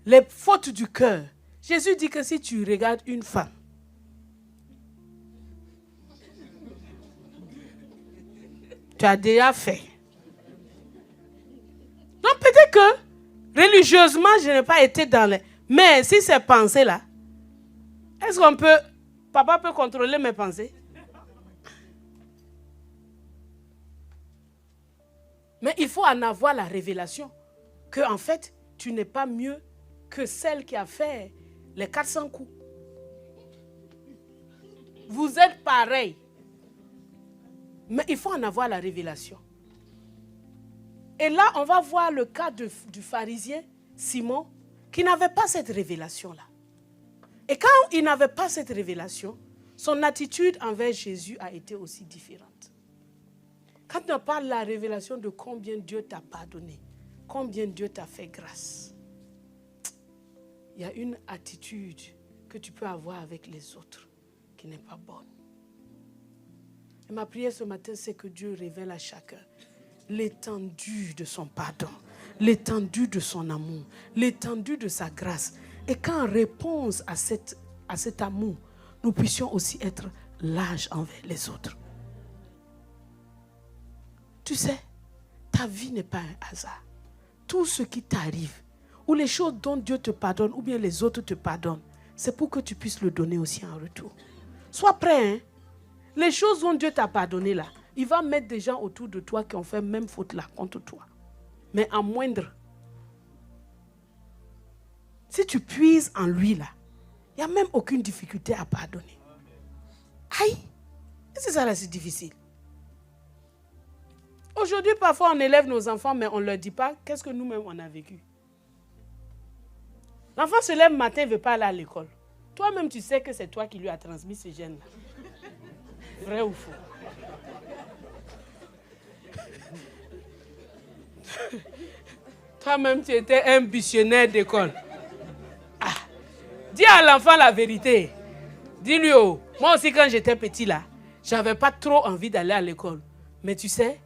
les fautes du cœur, Jésus dit que si tu regardes une femme, tu as déjà fait. Donc peut-être que religieusement, je n'ai pas été dans les... Mais si ces pensées-là, est-ce qu'on peut... Papa peut contrôler mes pensées? Mais il faut en avoir la révélation que en fait, tu n'es pas mieux que celle qui a fait les 400 coups. Vous êtes pareil. Mais il faut en avoir la révélation. Et là, on va voir le cas du pharisien Simon qui n'avait pas cette révélation-là. Et quand il n'avait pas cette révélation, son attitude envers Jésus a été aussi différente. Quand on parle de la révélation de combien Dieu t'a pardonné, combien Dieu t'a fait grâce, il y a une attitude que tu peux avoir avec les autres qui n'est pas bonne. Et ma prière ce matin, c'est que Dieu révèle à chacun l'étendue de son pardon, l'étendue de son amour, l'étendue de sa grâce. Et qu'en réponse à cet amour, nous puissions aussi être larges envers les autres. Tu sais, ta vie n'est pas un hasard. Tout ce qui t'arrive, ou les choses dont Dieu te pardonne, ou bien les autres te pardonnent, c'est pour que tu puisses le donner aussi en retour. Sois prêt, hein? Les choses dont Dieu t'a pardonné là, il va mettre des gens autour de toi qui ont fait même faute là contre toi. Mais en moindre. Si tu puises en lui là, il n'y a même aucune difficulté à pardonner. Aïe, c'est ça là, c'est difficile. Aujourd'hui, parfois, on élève nos enfants, mais on ne leur dit pas qu'est-ce que nous-mêmes on a vécu. L'enfant se lève le matin, il ne veut pas aller à l'école. Toi-même, tu sais que c'est toi qui lui as transmis ces gènes-là. Vrai ou faux? Toi-même, tu étais un missionnaire d'école. Ah. Dis à l'enfant la vérité. Dis-lui, oh, moi aussi quand j'étais petit là, j'avais pas trop envie d'aller à l'école. Mais tu sais,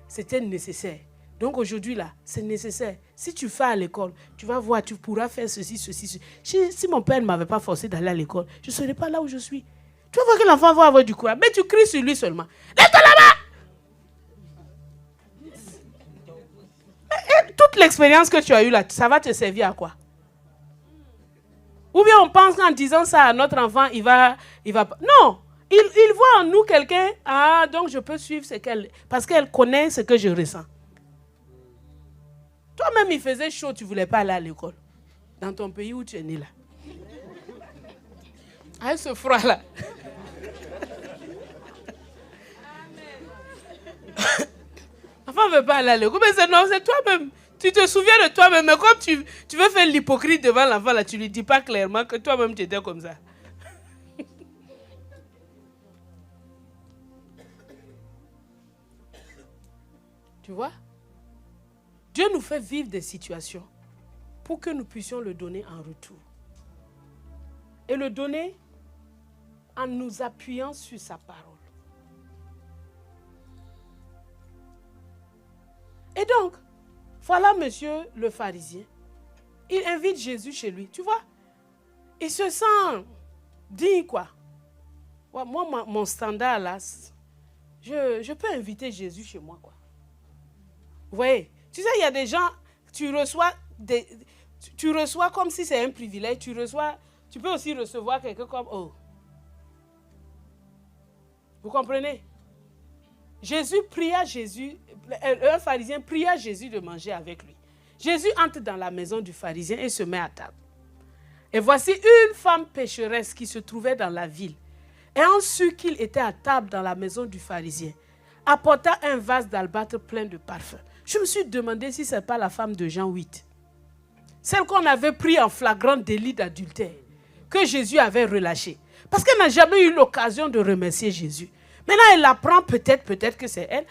c'était nécessaire. Donc aujourd'hui là, c'est nécessaire. Si tu fais à l'école, tu vas voir, tu pourras faire ceci, ceci. Si mon père ne m'avait pas forcé d'aller à l'école, je ne serais pas là où je suis. Tu vas voir que l'enfant va avoir du courage. Mais tu cries sur lui seulement. Lève-toi là-bas! Et toute l'expérience que tu as eue là, ça va te servir à quoi? Ou bien on pense qu'en disant ça à notre enfant, il va... Non! Il voit en nous quelqu'un, ah, donc je peux suivre ce qu'elle... Parce qu'elle connaît ce que je ressens. Toi-même, il faisait chaud, tu ne voulais pas aller à l'école. Dans ton pays où tu es né là. Avec ce froid-là. L'enfant ne veut pas aller à l'école. Mais c'est toi-même. Tu te souviens de toi-même. Mais comme tu veux faire l'hypocrite devant l'enfant, là, tu ne lui dis pas clairement que toi-même, tu étais comme ça. Tu vois? Dieu nous fait vivre des situations pour que nous puissions le donner en retour. Et le donner en nous appuyant sur sa parole. Et donc, voilà monsieur le pharisien. Il invite Jésus chez lui. Tu vois? Il se sent digne, quoi. Moi, mon standard, là, je peux inviter Jésus chez moi, quoi. Vous voyez? Tu sais, il y a des gens, tu reçois comme si c'est un privilège. Tu peux aussi recevoir quelqu'un comme, oh. Vous comprenez? Un pharisien pria Jésus de manger avec lui. Jésus entre dans la maison du pharisien et se met à table. Et voici une femme pécheresse qui se trouvait dans la ville. Ayant su qu'il était à table dans la maison du pharisien, apporta un vase d'albâtre plein de parfums. Je me suis demandé si ce n'est pas la femme de Jean 8. Celle qu'on avait pris en flagrant délit d'adultère, que Jésus avait relâchée. Parce qu'elle n'a jamais eu l'occasion de remercier Jésus. Maintenant, elle apprend peut-être que c'est elle.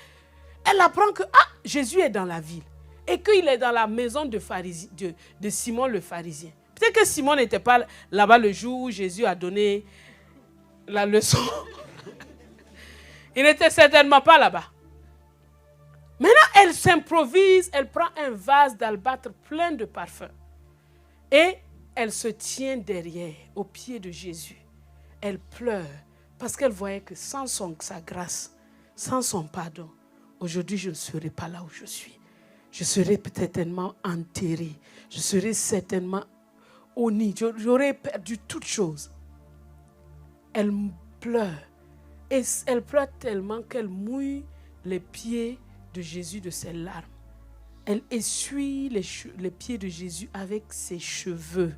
Elle apprend que Jésus est dans la ville. Et qu'il est dans la maison de Simon le pharisien. Peut-être que Simon n'était pas là-bas le jour où Jésus a donné la leçon. Il n'était certainement pas là-bas. Maintenant, elle s'improvise, elle prend un vase d'albâtre plein de parfums. Et elle se tient derrière, au pied de Jésus. Elle pleure parce qu'elle voyait que sans sa grâce, sans son pardon, aujourd'hui, je ne serai pas là où je suis. Je serai certainement enterré. Je serai certainement honni. J'aurais perdu toutes choses. Elle pleure. Et elle pleure tellement qu'elle mouille les pieds de Jésus de ses larmes. Elle essuie les pieds de Jésus avec ses cheveux.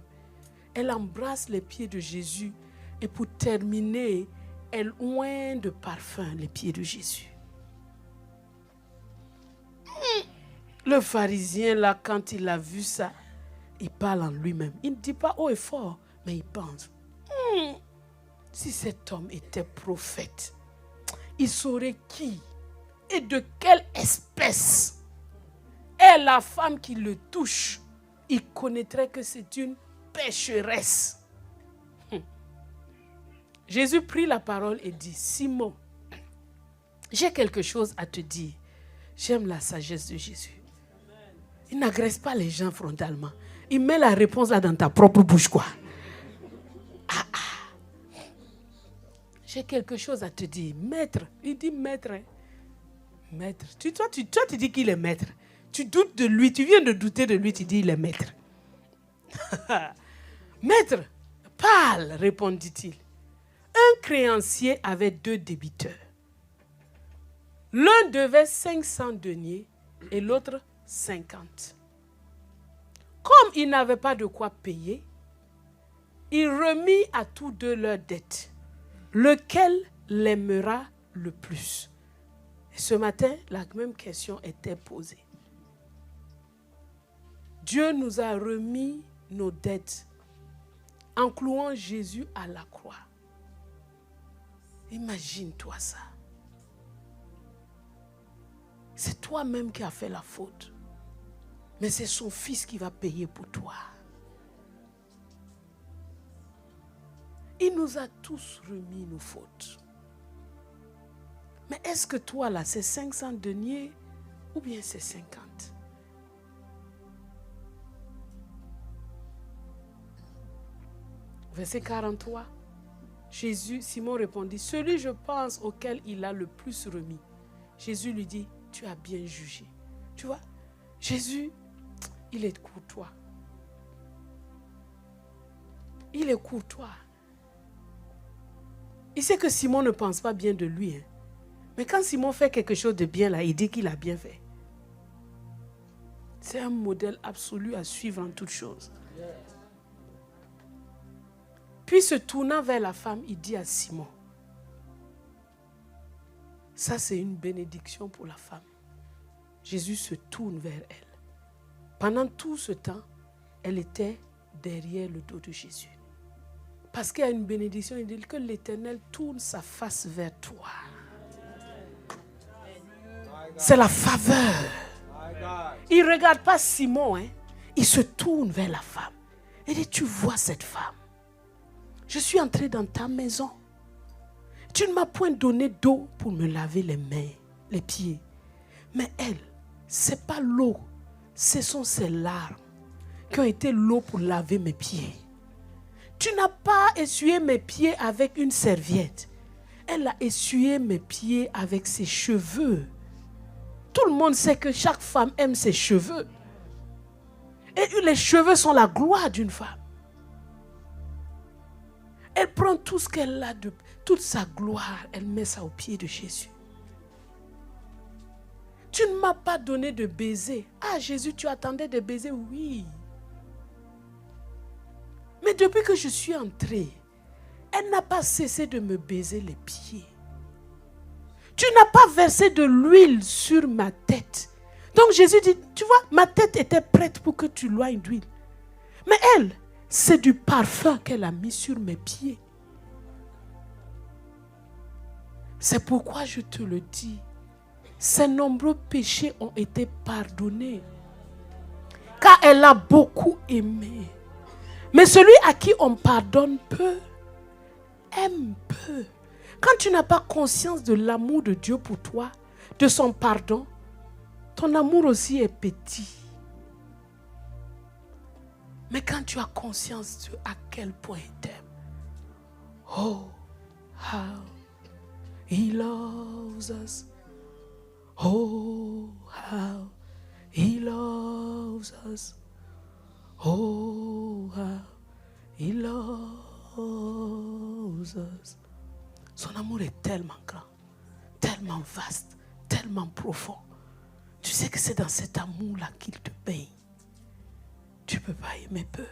Elle embrasse les pieds de Jésus. Et pour terminer, elle oint de parfum les pieds de Jésus. Le pharisien, là, quand il a vu ça, il parle en lui-même. Il ne dit pas haut et fort, mais il pense. Si cet homme était prophète, il saurait qui et de quelle espèce est la femme qui le touche. Il connaîtrait que c'est une pécheresse. Jésus prit la parole et dit, Simon, j'ai quelque chose à te dire. J'aime la sagesse de Jésus. Il n'agresse pas les gens frontalement. Il met la réponse là dans ta propre bouche, quoi. J'ai quelque chose à te dire. Maître. Il dit maître. Maître. Toi, tu dis qu'il est maître. Tu doutes de lui. Tu viens de douter de lui. Tu dis il est maître. Maître, parle, répondit-il. Un créancier avait 2 débiteurs. L'un devait 500 deniers et l'autre 50. Comme il n'avait pas de quoi payer, il remit à tous deux leurs dettes. Lequel l'aimera le plus? Et ce matin, la même question était posée. Dieu nous a remis nos dettes en clouant Jésus à la croix. Imagine-toi ça. C'est toi-même qui as fait la faute. Mais c'est son fils qui va payer pour toi. Il nous a tous remis nos fautes. Mais est-ce que toi là, c'est 500 deniers ou bien c'est 50? Verset 43. Simon répondit, celui je pense auquel il a le plus remis. Jésus lui dit, tu as bien jugé. Tu vois, Jésus, il est courtois. Il est courtois. Il sait que Simon ne pense pas bien de lui. Hein. Mais quand Simon fait quelque chose de bien, là, il dit qu'il a bien fait. C'est un modèle absolu à suivre en toutes choses. Puis se tournant vers la femme, il dit à Simon, ça c'est une bénédiction pour la femme. Jésus se tourne vers elle. Pendant tout ce temps, elle était derrière le dos de Jésus. Parce qu'il y a une bénédiction, il dit que l'Éternel tourne sa face vers toi. C'est la faveur. Il ne regarde pas Simon, hein. Il se tourne vers la femme. Il dit, tu vois cette femme. Je suis entré dans ta maison. Tu ne m'as point donné d'eau pour me laver les mains, les pieds. Mais elle, ce n'est pas l'eau. Ce sont ses larmes qui ont été l'eau pour laver mes pieds. Tu n'as pas essuyé mes pieds avec une serviette. Elle a essuyé mes pieds avec ses cheveux. Tout le monde sait que chaque femme aime ses cheveux. Et les cheveux sont la gloire d'une femme. Elle prend tout ce qu'elle a, toute sa gloire, elle met ça aux pieds de Jésus. Tu ne m'as pas donné de baiser. Ah Jésus, tu attendais de baiser? Oui. Mais depuis que je suis entrée, elle n'a pas cessé de me baiser les pieds. Tu n'as pas versé de l'huile sur ma tête. Donc Jésus dit, tu vois, ma tête était prête pour que tu loignes d'huile. Mais elle, c'est du parfum qu'elle a mis sur mes pieds. C'est pourquoi je te le dis. Ses nombreux péchés ont été pardonnés. Car elle a beaucoup aimé. Mais celui à qui on pardonne peu, aime peu. Quand tu n'as pas conscience de l'amour de Dieu pour toi, de son pardon, ton amour aussi est petit. Mais quand tu as conscience de à quel point il t'aime. Oh, how he loves us. Oh, how he loves us. Oh, how he loves us. Son amour est tellement grand, tellement vaste, tellement profond. Tu sais que c'est dans cet amour-là qu'il te baigne. Tu ne peux pas aimer peu.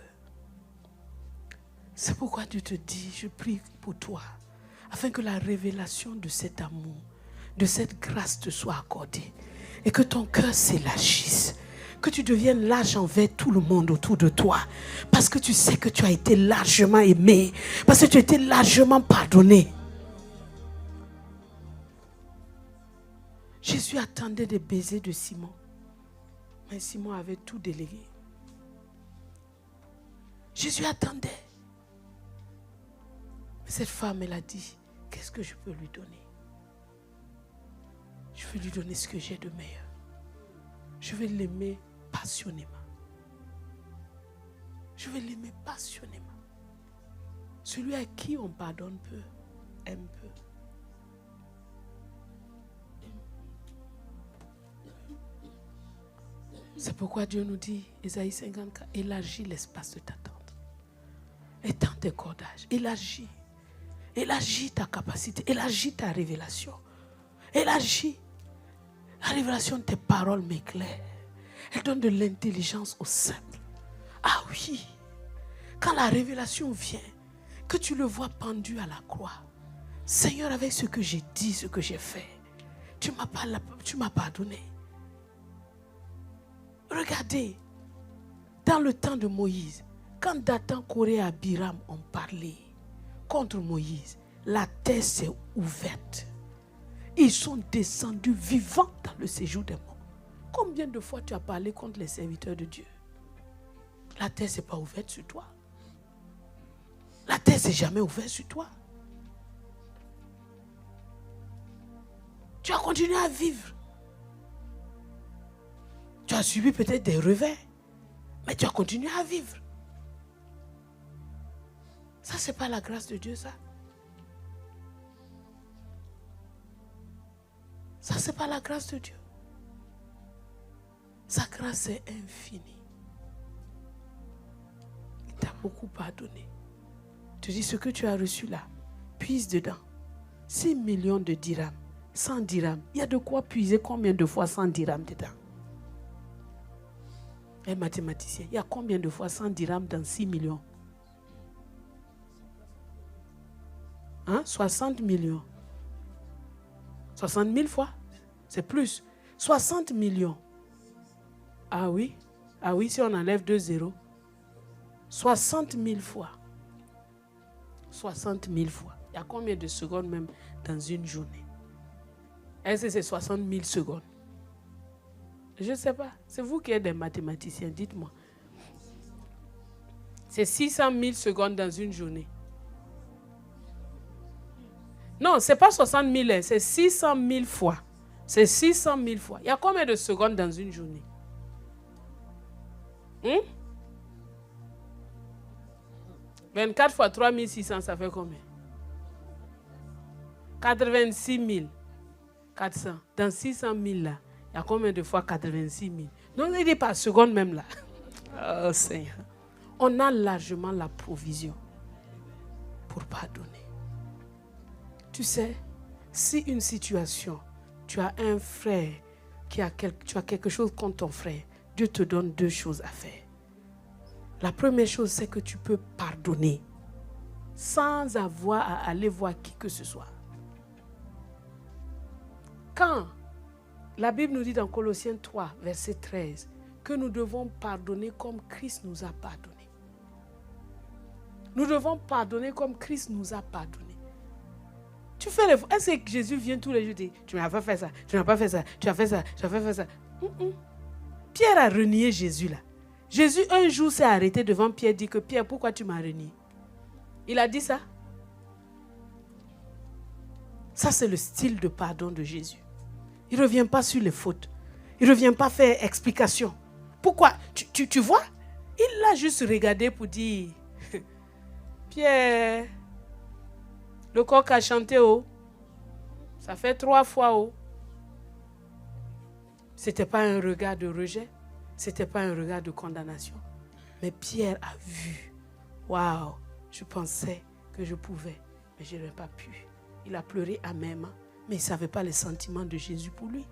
C'est pourquoi Dieu te dit, je prie pour toi, afin que la révélation de cet amour, de cette grâce te soit accordée, et que ton cœur s'élargisse, que tu deviennes large envers tout le monde autour de toi, parce que tu sais que tu as été largement aimé, parce que tu as été largement pardonné. Jésus attendait des baisers de Simon, mais Simon avait tout délégué. Jésus attendait. Mais cette femme, elle a dit, qu'est-ce que je peux lui donner? Je vais lui donner ce que j'ai de meilleur. Je vais l'aimer passionnément. Je vais l'aimer passionnément. Celui à qui on pardonne peu, aime peu. C'est pourquoi Dieu nous dit, Ésaïe 54, élargis l'espace de ta tente. Étends tes cordages, élargis. Élargis ta capacité, élargis ta révélation. Élargis. La révélation de tes paroles m'éclaire. Elle donne de l'intelligence aux simples. Ah oui, quand la révélation vient, que tu le vois pendu à la croix. Seigneur, avec ce que j'ai dit, ce que j'ai fait, tu m'as pardonné. Regardez, dans le temps de Moïse, quand Dathan, Coré et Abiram ont parlé contre Moïse, la terre s'est ouverte. Ils sont descendus vivants dans le séjour des morts. Combien de fois tu as parlé contre les serviteurs de Dieu? La terre ne s'est pas ouverte sur toi. La terre ne s'est jamais ouverte sur toi. Tu as continué à vivre. Tu as subi peut-être des revers, mais tu as continué à vivre. Ça, ce n'est pas la grâce de Dieu, ça. Ça, ce n'est pas la grâce de Dieu. Sa grâce est infinie. Il t'a beaucoup pardonné. Tu dis ce que tu as reçu là, puise dedans. 6 millions de dirhams, 100 dirhams. Il y a de quoi puiser combien de fois 100 dirhams dedans? Un mathématicien, il y a combien de fois 100 dirhams dans 6 millions? 60 millions. 60 000 fois? C'est plus. 60 millions. Ah oui, si on enlève 2 zéros. 60 000 fois. 60 000 fois. Il y a combien de secondes même dans une journée? Est-ce que c'est 60 000 secondes? Je ne sais pas. C'est vous qui êtes des mathématiciens, dites-moi. C'est 600 000 secondes dans une journée. Non, ce n'est pas 60 000, c'est 600 000 fois. C'est 600 000 fois. Il y a combien de secondes dans une journée? 24 fois 3600, ça fait combien? 86 400. Dans 600 000 là, il y a combien de fois 86 000? Donc, il est par seconde même là. Oh Seigneur. On a largement la provision pour pardonner. Tu sais, si une situation, tu as un frère, tu as quelque chose contre ton frère, Dieu te donne 2 choses à faire. La première chose, c'est que tu peux pardonner sans avoir à aller voir qui que ce soit. Quand la Bible nous dit dans Colossiens 3, verset 13, que nous devons pardonner comme Christ nous a pardonné. Nous devons pardonner comme Christ nous a pardonné. Tu fais les... Est-ce que Jésus vient tous les jours et dit, tu n'as pas fait ça, tu n'as pas fait ça, tu as fait ça, tu as fait ça. Pierre a renié Jésus là. Jésus un jour s'est arrêté devant Pierre et dit que Pierre, pourquoi tu m'as renié? Il a dit ça. Ça c'est le style de pardon de Jésus. Il ne revient pas sur les fautes. Il ne revient pas faire explication. Pourquoi? Tu vois? Il l'a juste regardé pour dire, Pierre, le coq a chanté haut. Ça fait 3 fois haut. Ce n'était pas un regard de rejet. Ce n'était pas un regard de condamnation. Mais Pierre a vu. Waouh, je pensais que je pouvais, mais je n'ai pas pu. Il a pleuré amèrement, mais il ne savait pas les sentiments de Jésus pour lui.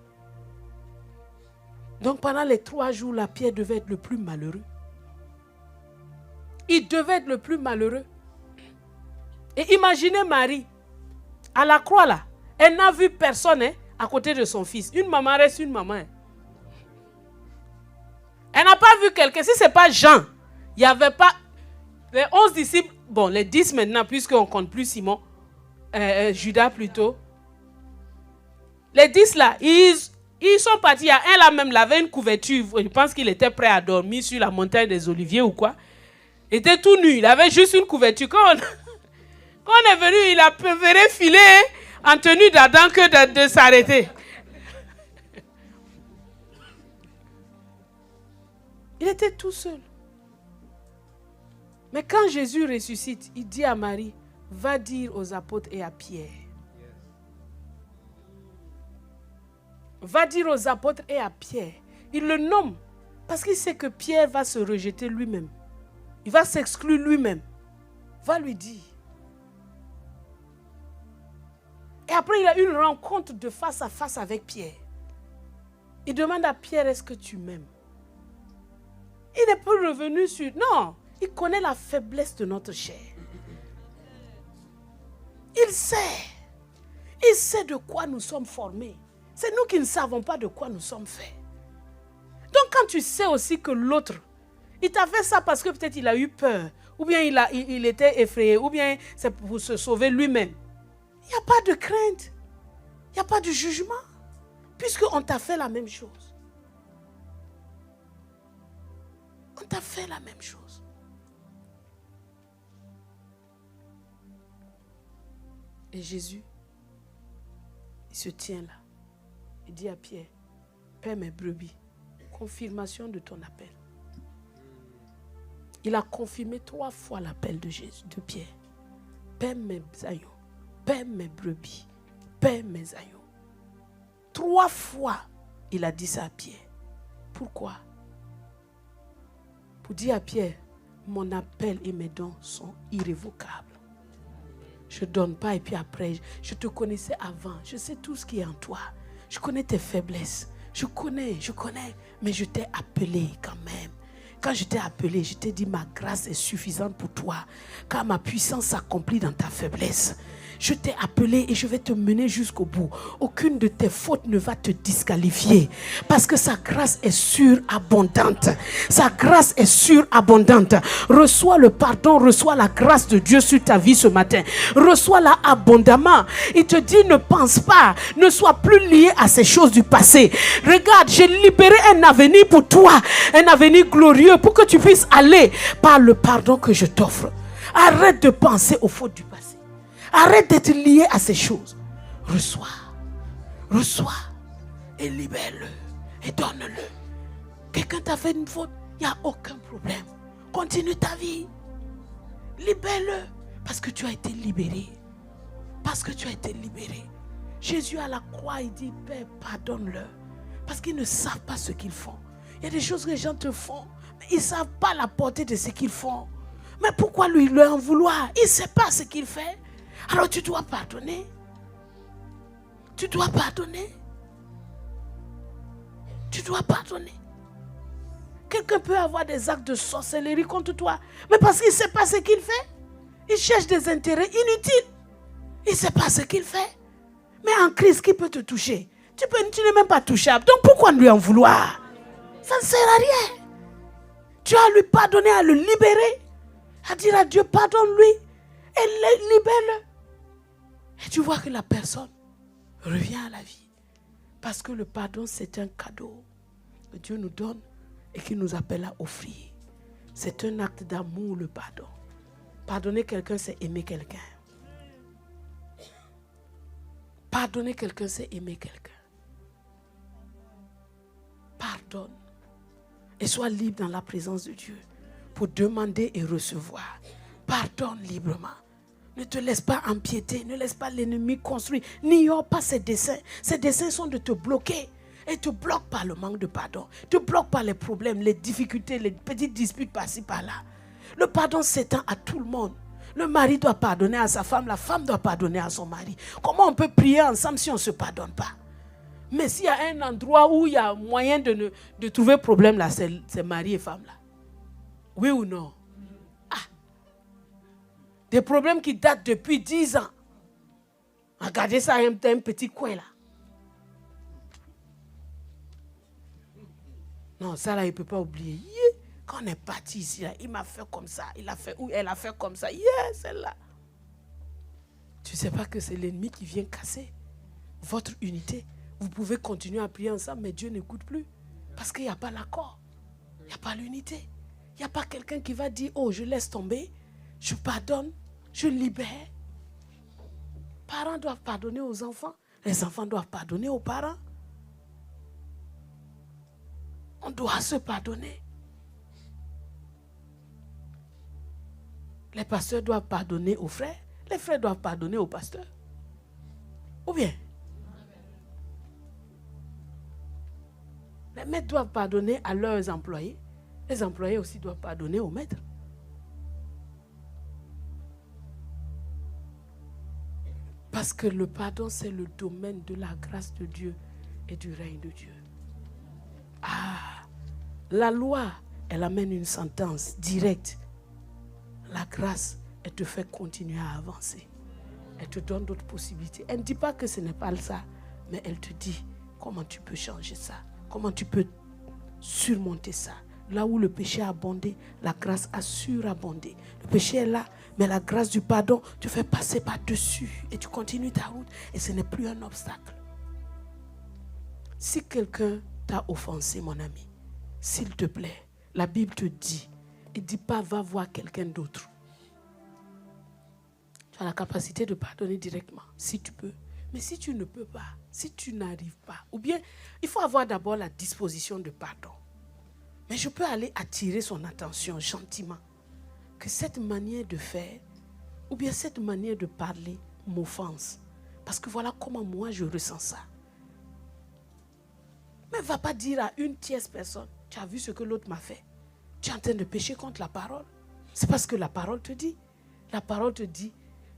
Donc pendant les 3 jours, là, Pierre devait être le plus malheureux. Il devait être le plus malheureux. Et imaginez Marie, à la croix là, elle n'a vu personne à côté de son fils. Une maman reste une maman. Elle n'a pas vu quelqu'un. Si ce n'est pas Jean, il n'y avait pas... Les 11 disciples, bon, les 10 maintenant, puisqu'on ne compte plus Simon, Judas plutôt. Les 10 là, ils sont partis. Il y a un là même, il avait une couverture. Je pense qu'il était prêt à dormir sur la montagne des Oliviers ou quoi. Il était tout nu, il avait juste une couverture. Quand on est venu, il a préféré filer en tenue d'Adam que de s'arrêter. Il était tout seul. Mais quand Jésus ressuscite, il dit à Marie, va dire aux apôtres et à Pierre. Va dire aux apôtres et à Pierre. Il le nomme parce qu'il sait que Pierre va se rejeter lui-même. Il va s'exclure lui-même. Va lui dire. Et après, il a eu une rencontre de face à face avec Pierre. Il demande à Pierre, est-ce que tu m'aimes? Il n'est pas revenu sur... Non, il connaît la faiblesse de notre chair. Il sait de quoi nous sommes formés. C'est nous qui ne savons pas de quoi nous sommes faits. Donc quand tu sais aussi que l'autre, il t'a fait ça parce que peut-être il a eu peur, ou bien il était effrayé, ou bien c'est pour se sauver lui-même. Il n'y a pas de crainte. Il n'y a pas de jugement. Puisqu'on t'a fait la même chose. On t'a fait la même chose. Et Jésus, il se tient là. Il dit à Pierre, paie mes brebis. Confirmation de ton appel. Il a confirmé 3 fois l'appel de Jésus, de Pierre. Paie mes agneaux. Paie mes brebis. Paie mes agneaux. 3 fois, il a dit ça à Pierre. Pourquoi? Pour dire à Pierre, mon appel et mes dons sont irrévocables. Je ne donne pas et puis après, je te connaissais avant. Je sais tout ce qui est en toi. Je connais tes faiblesses. Je connais, mais je t'ai appelé quand même. Quand je t'ai appelé, je t'ai dit ma grâce est suffisante pour toi, car ma puissance s'accomplit dans ta faiblesse. Je t'ai appelé et je vais te mener jusqu'au bout. Aucune de tes fautes ne va te disqualifier, parce que sa grâce est surabondante. Sa grâce est surabondante. Reçois le pardon, reçois la grâce de Dieu sur ta vie ce matin. Reçois-la abondamment. Il te dit ne pense pas, ne sois plus lié à ces choses du passé. Regarde, j'ai libéré un avenir pour toi, un avenir glorieux pour que tu puisses aller par le pardon que je t'offre. Arrête de penser aux fautes du passé. Arrête d'être lié à ces choses. Reçois et libère-le et donne-le. Quelqu'un t'a fait une faute, il n'y a aucun problème. Continue ta vie. Libère-le parce que tu as été libéré. Parce que tu as été libéré. Jésus à la croix, il dit, Père, pardonne-leur. Parce qu'ils ne savent pas ce qu'ils font. Il y a des choses que les gens te font, mais ils ne savent pas la portée de ce qu'ils font. Mais pourquoi lui leur en vouloir? Il ne sait pas ce qu'il fait. Alors tu dois pardonner. Tu dois pardonner. Tu dois pardonner. Quelqu'un peut avoir des actes de sorcellerie contre toi, mais parce qu'il ne sait pas ce qu'il fait. Il cherche des intérêts inutiles. Il ne sait pas ce qu'il fait. Mais en Christ, qui peut te toucher? Tu n'es même pas touchable. Donc pourquoi lui en vouloir? Ça ne sert à rien. Tu as à lui pardonner, à le libérer, à dire à Dieu, pardonne-lui et libère-le. Et tu vois que la personne revient à la vie. Parce que le pardon, c'est un cadeau que Dieu nous donne et qu'il nous appelle à offrir. C'est un acte d'amour, le pardon. Pardonner quelqu'un, c'est aimer quelqu'un. Pardonner quelqu'un, c'est aimer quelqu'un. Pardonne. Et sois libre dans la présence de Dieu pour demander et recevoir. Pardonne librement. Ne te laisse pas empiéter, ne laisse pas l'ennemi construire. N'ignore pas ses desseins. Ses desseins sont de te bloquer. Et te bloquent par le manque de pardon. Te bloquent par les problèmes, les difficultés, les petites disputes par-ci, par-là. Le pardon s'étend à tout le monde. Le mari doit pardonner à sa femme, la femme doit pardonner à son mari. Comment on peut prier ensemble si on ne se pardonne pas? Mais s'il y a un endroit où il y a moyen de trouver problème là, c'est mari et femme là. Oui ou non? Des problèmes qui datent depuis 10 ans. Regardez ça, un petit coin là. Non, ça là, il ne peut pas oublier. Quand on est parti ici, là, il m'a fait comme ça. Il a fait, ou elle a fait comme ça. Celle-là. Tu ne sais pas que c'est l'ennemi qui vient casser votre unité. Vous pouvez continuer à prier ensemble, mais Dieu n'écoute plus. Parce qu'il n'y a pas l'accord. Il n'y a pas l'unité. Il n'y a pas quelqu'un qui va dire, oh, je laisse tomber. Je pardonne, je libère. Les parents doivent pardonner aux enfants. Les enfants doivent pardonner aux parents. On doit se pardonner. Les pasteurs doivent pardonner aux frères. Les frères doivent pardonner aux pasteurs. Ou bien? Les maîtres doivent pardonner à leurs employés. Les employés aussi doivent pardonner aux maîtres. Parce que le pardon, c'est le domaine de la grâce de Dieu et du règne de Dieu. La loi, elle amène une sentence directe. La grâce, elle te fait continuer à avancer. Elle te donne d'autres possibilités. Elle ne dit pas que ce n'est pas ça, mais elle te dit comment tu peux changer ça, comment tu peux surmonter ça. Là où le péché a abondé, la grâce a surabondé. Le péché est là, mais la grâce du pardon te fait passer par-dessus et tu continues ta route et ce n'est plus un obstacle. Si quelqu'un t'a offensé, mon ami, s'il te plaît, la Bible te dit, il ne dit pas va voir quelqu'un d'autre. Tu as la capacité de pardonner directement, si tu peux. Mais si tu ne peux pas, si tu n'arrives pas, ou bien il faut avoir d'abord la disposition de pardon. Mais je peux aller attirer son attention gentiment. Que cette manière de faire, ou bien cette manière de parler m'offense. Parce que voilà comment moi je ressens ça. Mais ne va pas dire à une tierce personne, tu as vu ce que l'autre m'a fait. Tu es en train de pécher contre la parole. C'est parce que la parole te dit. La parole te dit,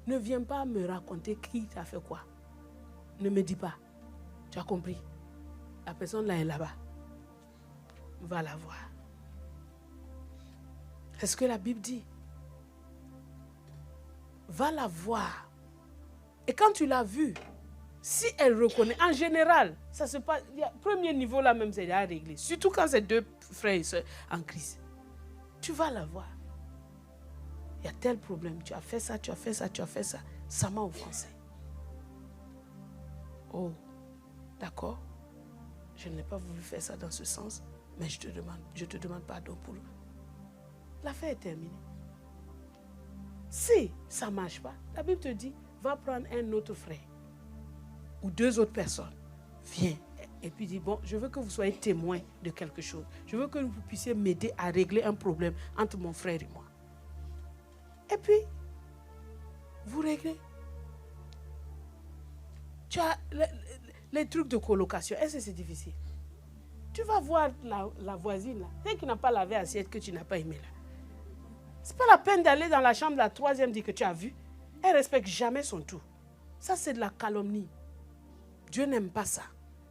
ne viens pas me raconter qui t'a fait quoi. Ne me dis pas. Tu as compris? La personne là est là-bas. Va la voir. C'est ce que la Bible dit. Va la voir. Et quand tu l'as vue, si elle reconnaît, en général, ça se passe, premier niveau là même, c'est déjà réglé. Surtout quand c'est deux frères et sœurs en crise. Tu vas la voir. Il y a tel problème. Tu as fait ça, tu as fait ça, tu as fait ça. Ça m'a offensé. Oh, d'accord. Je n'ai pas voulu faire ça dans ce sens. Mais je te demande pardon pour... L'affaire est terminée. Si ça ne marche pas, la Bible te dit, va prendre un autre frère ou deux autres personnes. Viens. Et puis dis, bon, je veux que vous soyez témoins de quelque chose. Je veux que vous puissiez m'aider à régler un problème entre mon frère et moi. Et puis, vous réglez. Tu as les trucs de colocation. Est-ce que c'est difficile? Tu vas voir la voisine là, celle qui n'a pas lavé l'assiette que tu n'as pas aimé là. Ce n'est pas la peine d'aller dans la chambre de la troisième dire que tu as vu. Elle ne respecte jamais son tour. Ça, c'est de la calomnie. Dieu n'aime pas ça.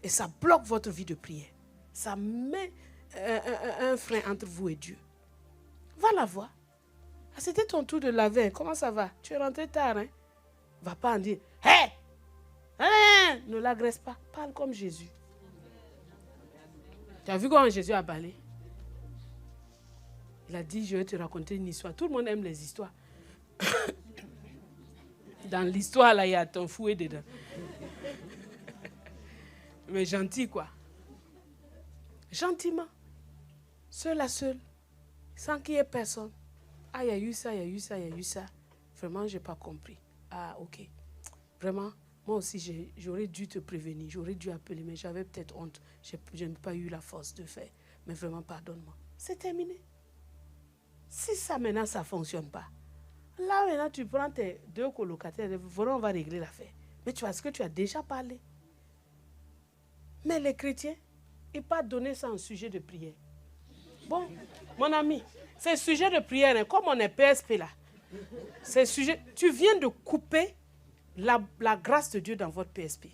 Et ça bloque votre vie de prière. Ça met un frein entre vous et Dieu. Va la voir. Ah, c'était ton tour de laver. Comment ça va? Tu es rentré tard. Hein? Va pas en dire, hé! Hey! Ne l'agresse pas. Parle comme Jésus. Tu as vu comment Jésus a parlé? Il a dit, je vais te raconter une histoire. Tout le monde aime les histoires. Dans l'histoire, là, il y a ton fouet dedans. Mais gentil, quoi. Gentiment. Seul à seul. Sans qu'il y ait personne. Ah, il y a eu ça, il y a eu ça, il y a eu ça. Vraiment, je n'ai pas compris. Ah, ok. Vraiment, moi aussi, j'aurais dû te prévenir. J'aurais dû appeler, mais j'avais peut-être honte. Je n'ai pas eu la force de faire. Mais vraiment, pardonne-moi. C'est terminé. Si ça, maintenant, ça ne fonctionne pas. Là, maintenant, tu prends tes deux colocataires. Voilà, on va régler l'affaire. Mais tu vois ce que tu as déjà parlé. Mais les chrétiens, ils ne pas donner ça en sujet de prière. Bon, mon ami, c'est sujet de prière. Hein, comme on est PSP là, c'est sujet. Tu viens de couper la grâce de Dieu dans votre PSP.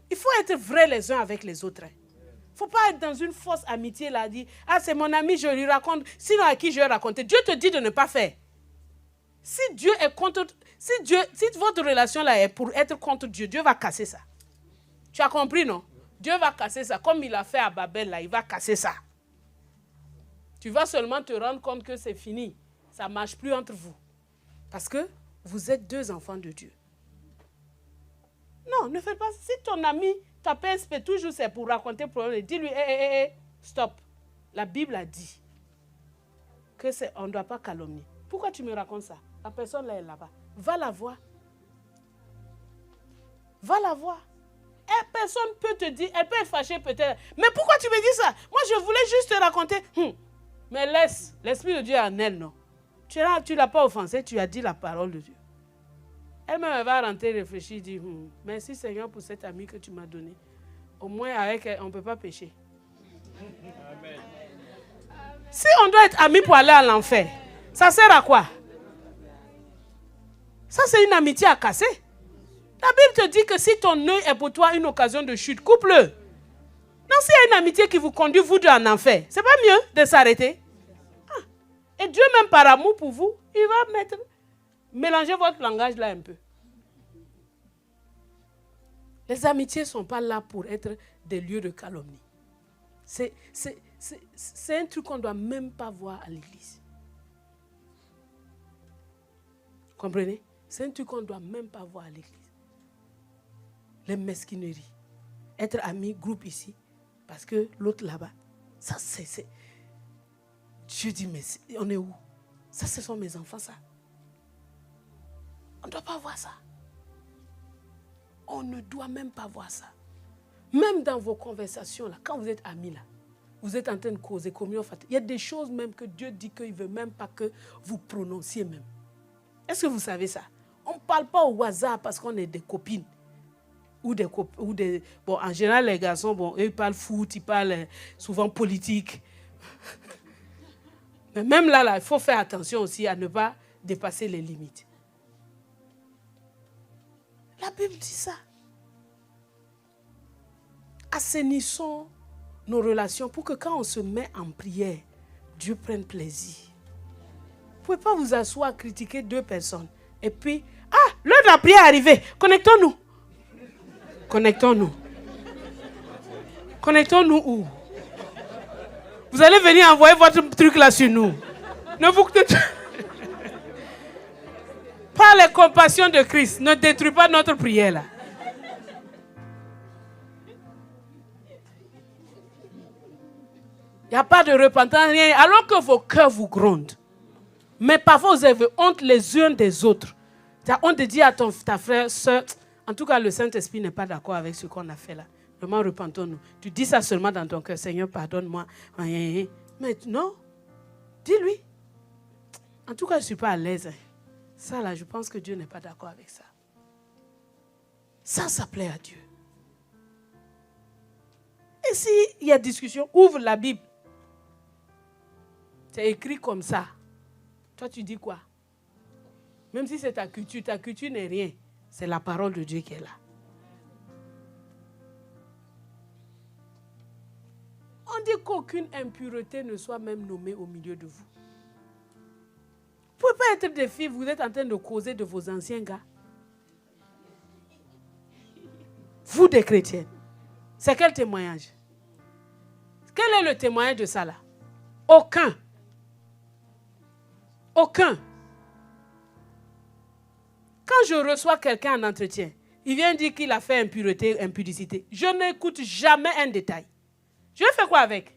Il faut être vrai les uns avec les autres. Il ne faut pas être dans une fausse amitié là, dire, ah c'est mon ami, je lui raconte, sinon à qui je vais raconter. Dieu te dit de ne pas faire. Si Dieu est contre, si votre relation là est pour être contre Dieu, Dieu va casser ça. Tu as compris, non? Dieu va casser ça. Comme il a fait à Babel, là, il va casser ça. Tu vas seulement te rendre compte que c'est fini. Ça ne marche plus entre vous. Parce que vous êtes deux enfants de Dieu. Non, ne faites pas. Si ton ami, ta PSP, toujours c'est pour raconter le problème, dis-lui, stop. La Bible a dit qu'on ne doit pas calomnier. Pourquoi tu me racontes ça? La personne là est là-bas. Va la voir. Va la voir. Et personne ne peut te dire, elle peut être fâchée peut-être. Mais pourquoi tu me dis ça? Moi, je voulais juste te raconter. Mais laisse, l'Esprit de Dieu est en elle, non? Tu ne l'as pas offensée, tu as dit la parole de Dieu. Elle-même, elle va rentrer, réfléchir, dire, merci Seigneur pour cet ami que tu m'as donné. Au moins, avec elle, on ne peut pas pécher. Amen. Si on doit être amis pour aller à l'enfer, ça sert à quoi? Ça, c'est une amitié à casser. La Bible te dit que si ton œil est pour toi une occasion de chute, coupe-le. Non, s'il y a une amitié qui vous conduit, vous deux, en enfer, c'est pas mieux de s'arrêter. Et Dieu, même par amour pour vous, il va mélanger votre langage là un peu. Les amitiés ne sont pas là pour être des lieux de calomnie. C'est un truc qu'on ne doit même pas voir à l'église. Comprenez? C'est un truc qu'on ne doit même pas voir à l'église. Les mesquineries. Être ami, groupe ici, parce que l'autre là-bas, ça c'est... Dieu dit, mais on est où? Ça, ce sont mes enfants, ça. On ne doit pas voir ça. On ne doit même pas voir ça. Même dans vos conversations, là, quand vous êtes amis, là, vous êtes en train de causer, communion, il y a des choses même que Dieu dit qu'il ne veut même pas que vous prononciez même. Est-ce que vous savez ça? On ne parle pas au hasard parce qu'on est des copines. Bon, en général, les garçons, bon, eux, ils parlent foot, ils parlent souvent politique. Mais même là, il faut faire attention aussi à ne pas dépasser les limites. La Bible dit ça. Assainissons nos relations pour que quand on se met en prière, Dieu prenne plaisir. Vous ne pouvez pas vous asseoir à critiquer deux personnes. Et puis, l'heure de la prière est arrivée. Connectons-nous. Connectons-nous. Connectons-nous où? Vous allez venir envoyer votre truc là sur nous. Ne vous... Par les compassions de Christ, ne détruis pas notre prière là. Il n'y a pas de repentance, rien, alors que vos cœurs vous grondent. Mais parfois vous avez honte les uns des autres. Tu as honte de dire à ta frère, soeur, en tout cas le Saint-Esprit n'est pas d'accord avec ce qu'on a fait là. Vraiment, repentons-nous. Tu dis ça seulement dans ton cœur, Seigneur, pardonne-moi. Mais non, dis-lui. En tout cas, je ne suis pas à l'aise. Ça là, je pense que Dieu n'est pas d'accord avec ça. Ça plaît à Dieu. Et s'il y a discussion, ouvre la Bible. C'est écrit comme ça. Toi, tu dis quoi? Même si c'est ta culture n'est rien. C'est la parole de Dieu qui est là. On dit qu'aucune impureté ne soit même nommée au milieu de vous. Vous ne pouvez pas être des filles, vous êtes en train de causer de vos anciens gars. Vous, des chrétiennes. C'est quel témoignage? Quel est le témoignage de ça là? Aucun. Aucun. Quand je reçois quelqu'un en entretien, il vient dire qu'il a fait impureté, impudicité. Je n'écoute jamais un détail. Je fais quoi avec?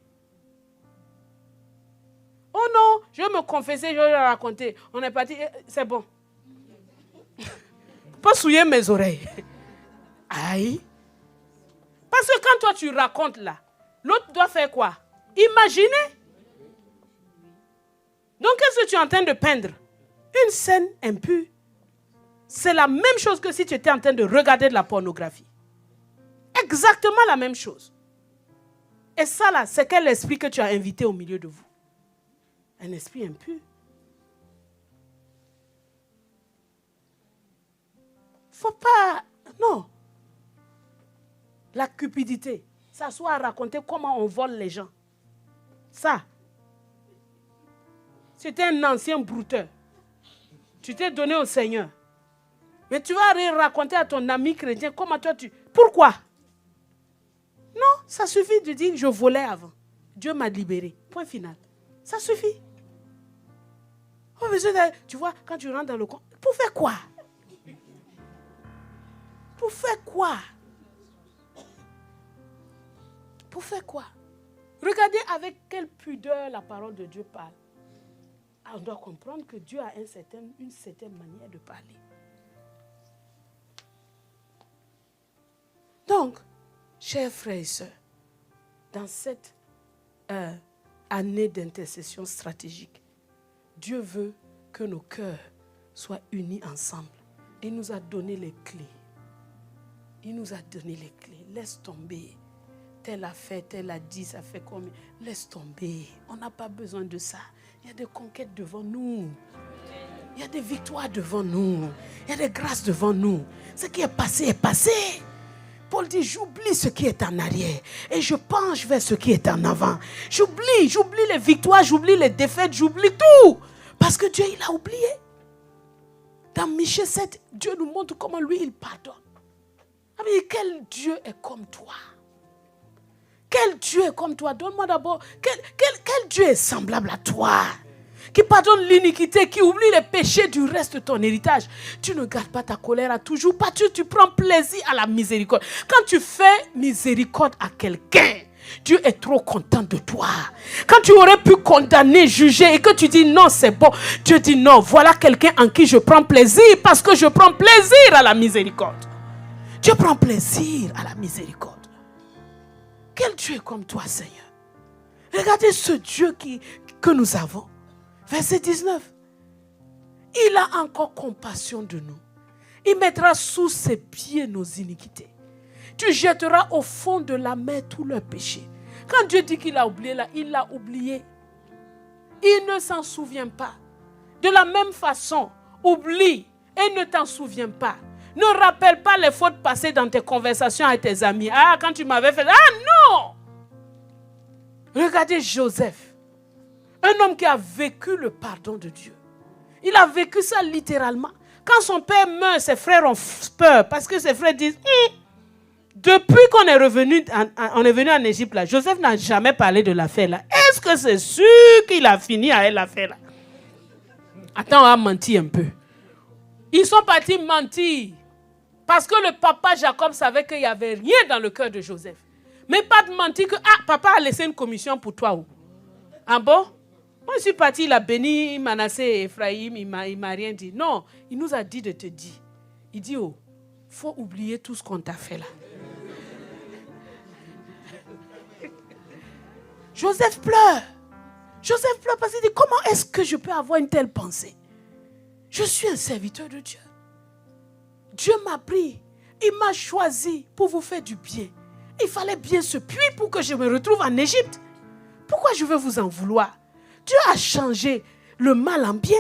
Oh non, je vais me confesser, je vais leur raconter. On est parti, c'est bon. Pas souiller mes oreilles. Aïe. Parce que quand toi tu racontes là, l'autre doit faire quoi? Imaginer. Donc qu'est-ce que tu es en train de peindre? Une scène impure. C'est la même chose que si tu étais en train de regarder de la pornographie. Exactement la même chose. Et ça là, c'est quel esprit que tu as invité au milieu de vous? Un esprit impur. Faut pas... Non. La cupidité. S'asseoir à raconter comment on vole les gens. Ça. C'était un ancien brouteur. Tu t'es donné au Seigneur. Mais tu vas raconter à ton ami chrétien comment toi tu... Pourquoi? Non, ça suffit de dire que je volais avant. Dieu m'a libéré. Point final. Ça suffit. Oh, mais tu vois, quand tu rentres dans le coin, pour faire quoi? Pour faire quoi? Pour faire quoi? Regardez avec quelle pudeur la parole de Dieu parle. On doit comprendre que Dieu a une certaine manière de parler. Donc, chers frères et sœurs, dans cette année d'intercession stratégique, Dieu veut que nos cœurs soient unis ensemble. Il nous a donné les clés. Il nous a donné les clés. Laisse tomber. Tel a fait, tel a dit, ça fait combien. Laisse tomber. On n'a pas besoin de ça. Il y a des conquêtes devant nous. Il y a des victoires devant nous. Il y a des grâces devant nous. Ce qui est passé est passé. Paul dit, j'oublie ce qui est en arrière et je penche vers ce qui est en avant. J'oublie les victoires, j'oublie les défaites, j'oublie tout. Parce que Dieu, il a oublié. Dans Michée 7, Dieu nous montre comment lui, il pardonne. Mais quel Dieu est comme toi? Quel Dieu est comme toi? Donne-moi d'abord, quel Dieu est semblable à toi? Qui pardonne l'iniquité, qui oublie les péchés du reste de ton héritage. Tu ne gardes pas ta colère à toujours, pas tu prends plaisir à la miséricorde. Quand tu fais miséricorde à quelqu'un, Dieu est trop content de toi. Quand tu aurais pu condamner, juger et que tu dis non, c'est bon, Dieu dit non, voilà quelqu'un en qui je prends plaisir parce que je prends plaisir à la miséricorde. Dieu prend plaisir à la miséricorde. Quel Dieu est comme toi, Seigneur? Regardez ce Dieu que nous avons. Verset 19. Il a encore compassion de nous. Il mettra sous ses pieds nos iniquités. Tu jetteras au fond de la mer tous leurs péchés. Quand Dieu dit qu'il a oublié là, il l'a oublié. Il ne s'en souvient pas. De la même façon, oublie et ne t'en souviens pas. Ne rappelle pas les fautes passées dans tes conversations avec tes amis. Ah, quand tu m'avais fait... Ah non! Regardez Joseph. Un homme qui a vécu le pardon de Dieu. Il a vécu ça littéralement. Quand son père meurt, ses frères ont peur. Parce que ses frères disent... Depuis qu'on est revenu, on est venu en Égypte, là, Joseph n'a jamais parlé de l'affaire là. Est-ce que c'est sûr qu'il a fini avec l'affaire là? Attends, on va mentir un peu. Ils sont partis mentir. Parce que le papa Jacob savait qu'il n'y avait rien dans le cœur de Joseph. Mais pas de mentir que papa a laissé une commission pour toi. Ah bon? Moi je suis parti, il a béni Manassé et Ephraïm, il m'a rien dit. Non, il nous a dit de te dire. Il dit, faut oublier tout ce qu'on t'a fait là. Joseph pleure. Joseph pleure parce qu'il dit, comment est-ce que je peux avoir une telle pensée? Je suis un serviteur de Dieu. Dieu m'a pris. Il m'a choisi pour vous faire du bien. Il fallait bien ce puits pour que je me retrouve en Égypte. Pourquoi je veux vous en vouloir? Dieu a changé le mal en bien.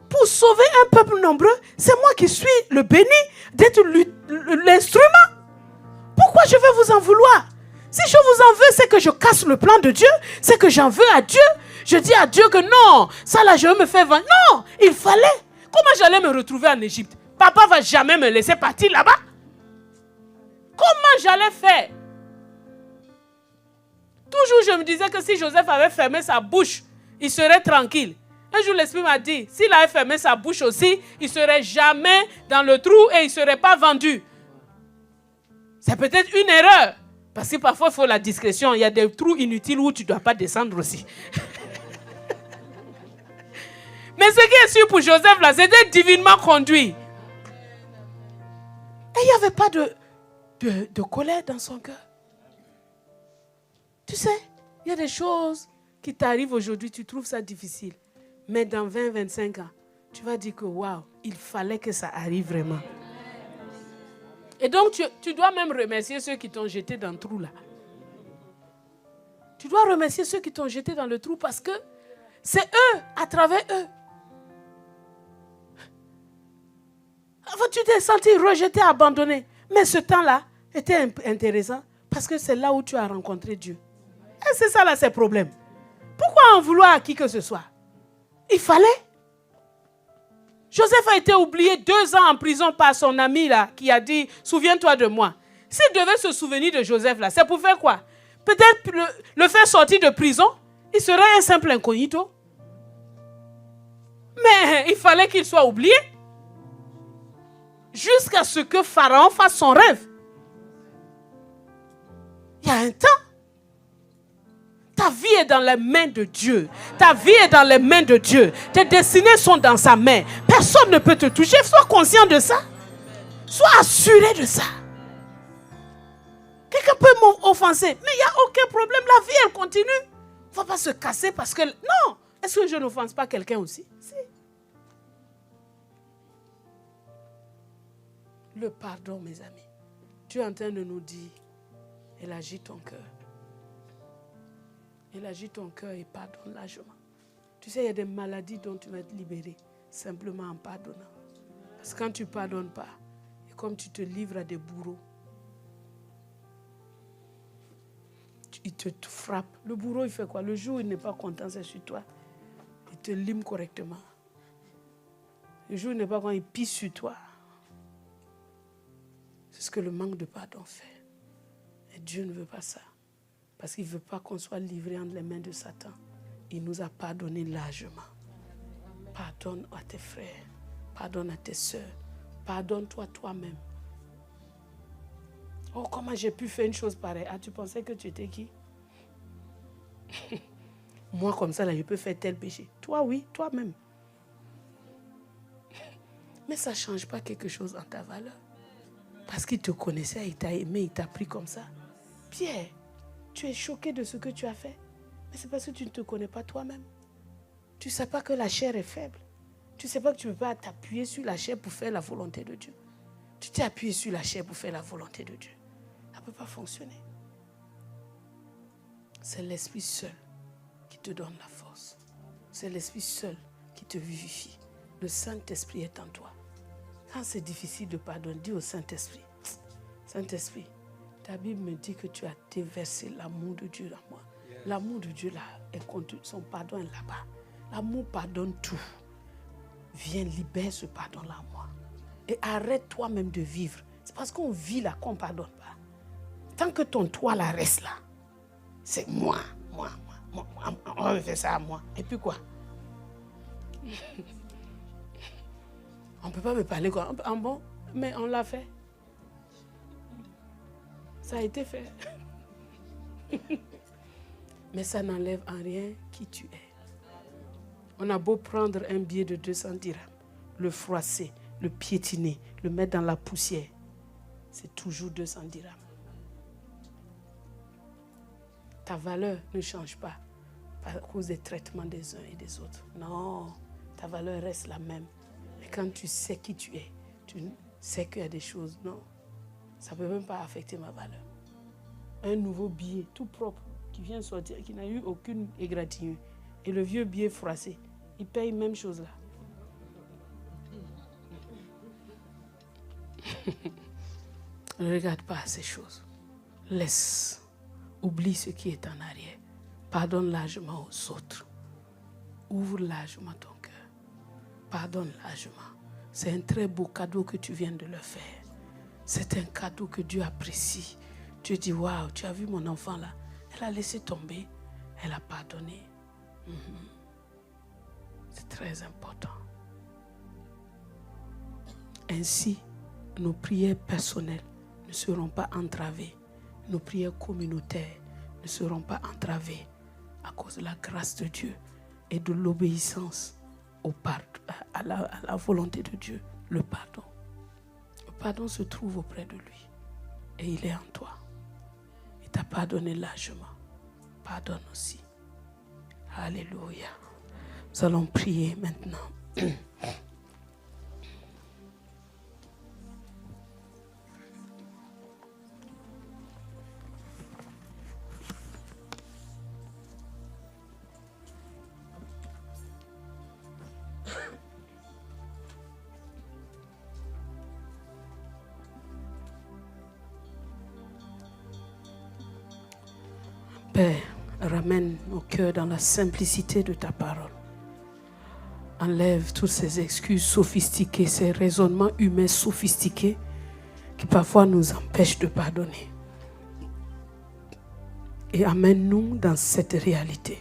Pour sauver un peuple nombreux, c'est moi qui suis le béni d'être l'instrument. Pourquoi je vais vous en vouloir? Si je vous en veux, c'est que je casse le plan de Dieu. C'est que j'en veux à Dieu. Je dis à Dieu que non, ça là, je vais me faire vendre. Non, il fallait. Comment j'allais me retrouver en Égypte? Papa ne va jamais me laisser partir là-bas. Comment j'allais faire? Toujours, je me disais que si Joseph avait fermé sa bouche, il serait tranquille. Un jour, l'Esprit m'a dit, s'il avait fermé sa bouche aussi, il ne serait jamais dans le trou et il ne serait pas vendu. C'est peut-être une erreur. Parce que parfois, il faut la discrétion. Il y a des trous inutiles où tu ne dois pas descendre aussi. Mais ce qui est sûr pour Joseph, là, c'était divinement conduit. Et il n'y avait pas de colère dans son cœur. Tu sais, il y a des choses qui t'arrivent aujourd'hui, tu trouves ça difficile. Mais dans 20-25 ans, tu vas dire que waouh, il fallait que ça arrive vraiment. Et donc, tu dois même remercier ceux qui t'ont jeté dans le trou là. Tu dois remercier ceux qui t'ont jeté dans le trou parce que c'est eux, à travers eux. Avant, tu t'es senti rejeté, abandonné. Mais ce temps-là était intéressant parce que c'est là où tu as rencontré Dieu. Et c'est ça là, ces problèmes. Pourquoi en vouloir à qui que ce soit? Il fallait. Joseph a été oublié 2 ans en prison par son ami là, qui a dit, souviens-toi de moi. S'il devait se souvenir de Joseph là, c'est pour faire quoi? Peut-être le faire sortir de prison, il serait un simple incognito. Mais il fallait qu'il soit oublié. Jusqu'à ce que Pharaon fasse son rêve. Il y a un temps. Ta vie est dans les mains de Dieu. Ta vie est dans les mains de Dieu. Tes destinées sont dans sa main. Personne ne peut te toucher. Sois conscient de ça. Sois assuré de ça. Quelqu'un peut m'offenser. Mais il n'y a aucun problème. La vie, elle continue. Il ne faut pas se casser parce que... Non. Est-ce que je n'offense pas quelqu'un aussi? Si. Le pardon, mes amis. Tu es en train de nous dire, élargis ton cœur. Élargis ton cœur et pardonne largement. Tu sais, il y a des maladies dont tu vas être libéré. simplement en pardonnant. Parce que quand tu ne pardonnes pas, et comme tu te livres à des bourreaux, il te frappe. Le bourreau, il fait quoi? Le jour où il n'est pas content, c'est sur toi. Il te lime correctement. Le jour où il n'est pas content, il pisse sur toi. C'est ce que le manque de pardon fait. Et Dieu ne veut pas ça. Parce qu'il ne veut pas qu'on soit livré entre les mains de Satan. Il nous a pardonné largement. Pardonne à tes frères. Pardonne à tes soeurs. Pardonne-toi toi-même. Oh, comment j'ai pu faire une chose pareille? Ah, tu pensais que tu étais qui? Moi, comme ça, là, je peux faire tel péché. Toi, oui, toi-même. Mais ça ne change pas quelque chose en ta valeur. Parce qu'il te connaissait, il t'a aimé, il t'a pris comme ça. Pierre, tu es choqué de ce que tu as fait. Mais c'est parce que tu ne te connais pas toi-même. Tu ne sais pas que la chair est faible. Tu ne sais pas que tu ne peux pas t'appuyer sur la chair pour faire la volonté de Dieu. Tu t'es appuyé sur la chair pour faire la volonté de Dieu. Ça ne peut pas fonctionner. C'est l'Esprit seul qui te donne la force. C'est l'Esprit seul qui te vivifie. Le Saint-Esprit est en toi. Quand c'est difficile de pardonner, dis au Saint-Esprit, Saint-Esprit, ta Bible me dit que tu as déversé l'amour de Dieu en moi. L'amour de Dieu là est contenu, son pardon est là-bas. L'amour pardonne tout. Viens, libère ce pardon-là en moi. Et arrête toi-même de vivre. C'est parce qu'on vit là qu'on ne pardonne pas. Tant que ton toi là reste là, c'est moi. On va faire ça à moi. Et puis quoi? On ne peut pas me parler quoi. En bon, mais on l'a fait. Ça a été fait. Mais ça n'enlève en rien qui tu es. On a beau prendre un billet de 200 dirhams, le froisser, le piétiner, le mettre dans la poussière. C'est toujours 200 dirhams. Ta valeur ne change pas à cause des traitements des uns et des autres. Non, ta valeur reste la même. Et quand tu sais qui tu es, tu sais qu'il y a des choses. Non, ça ne peut même pas affecter ma valeur. Un nouveau billet tout propre qui vient sortir, qui n'a eu aucune égratignure. Et le vieux billet froissé, il paye même chose là. Ne regarde pas ces choses. Laisse. Oublie ce qui est en arrière. Pardonne largement aux autres. Ouvre largement ton cœur. Pardonne largement. C'est un très beau cadeau que tu viens de leur faire. C'est un cadeau que Dieu apprécie. Dieu dit, waouh, tu as vu mon enfant là? Elle a laissé tomber. Elle a pardonné. C'est très important. Ainsi, nos prières personnelles ne seront pas entravées. Nos prières communautaires ne seront pas entravées à cause de la grâce de Dieu et de l'obéissance à la volonté de Dieu, le pardon. Le pardon se trouve auprès de lui et il est en toi. Il t'a pardonné largement. Pardonne aussi. Alléluia. Nous allons prier maintenant. Père, ramène nos cœurs dans la simplicité de ta parole. Enlève toutes ces excuses sophistiquées, ces raisonnements humains sophistiqués qui parfois nous empêchent de pardonner. Et amène-nous dans cette réalité.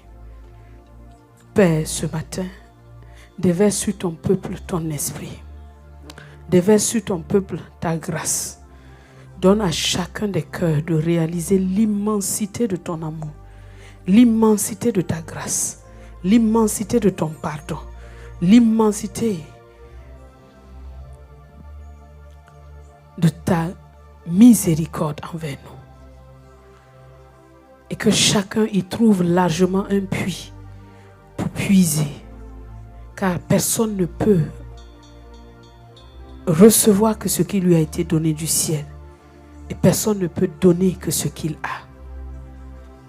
Père, ce matin, déverse sur ton peuple ton esprit. Déverse sur ton peuple ta grâce. Donne à chacun des cœurs de réaliser l'immensité de ton amour, l'immensité de ta grâce, l'immensité de ton pardon, l'immensité de ta miséricorde envers nous. Et que chacun y trouve largement un puits pour puiser, car personne ne peut recevoir que ce qui lui a été donné du ciel. Et personne ne peut donner que ce qu'il a.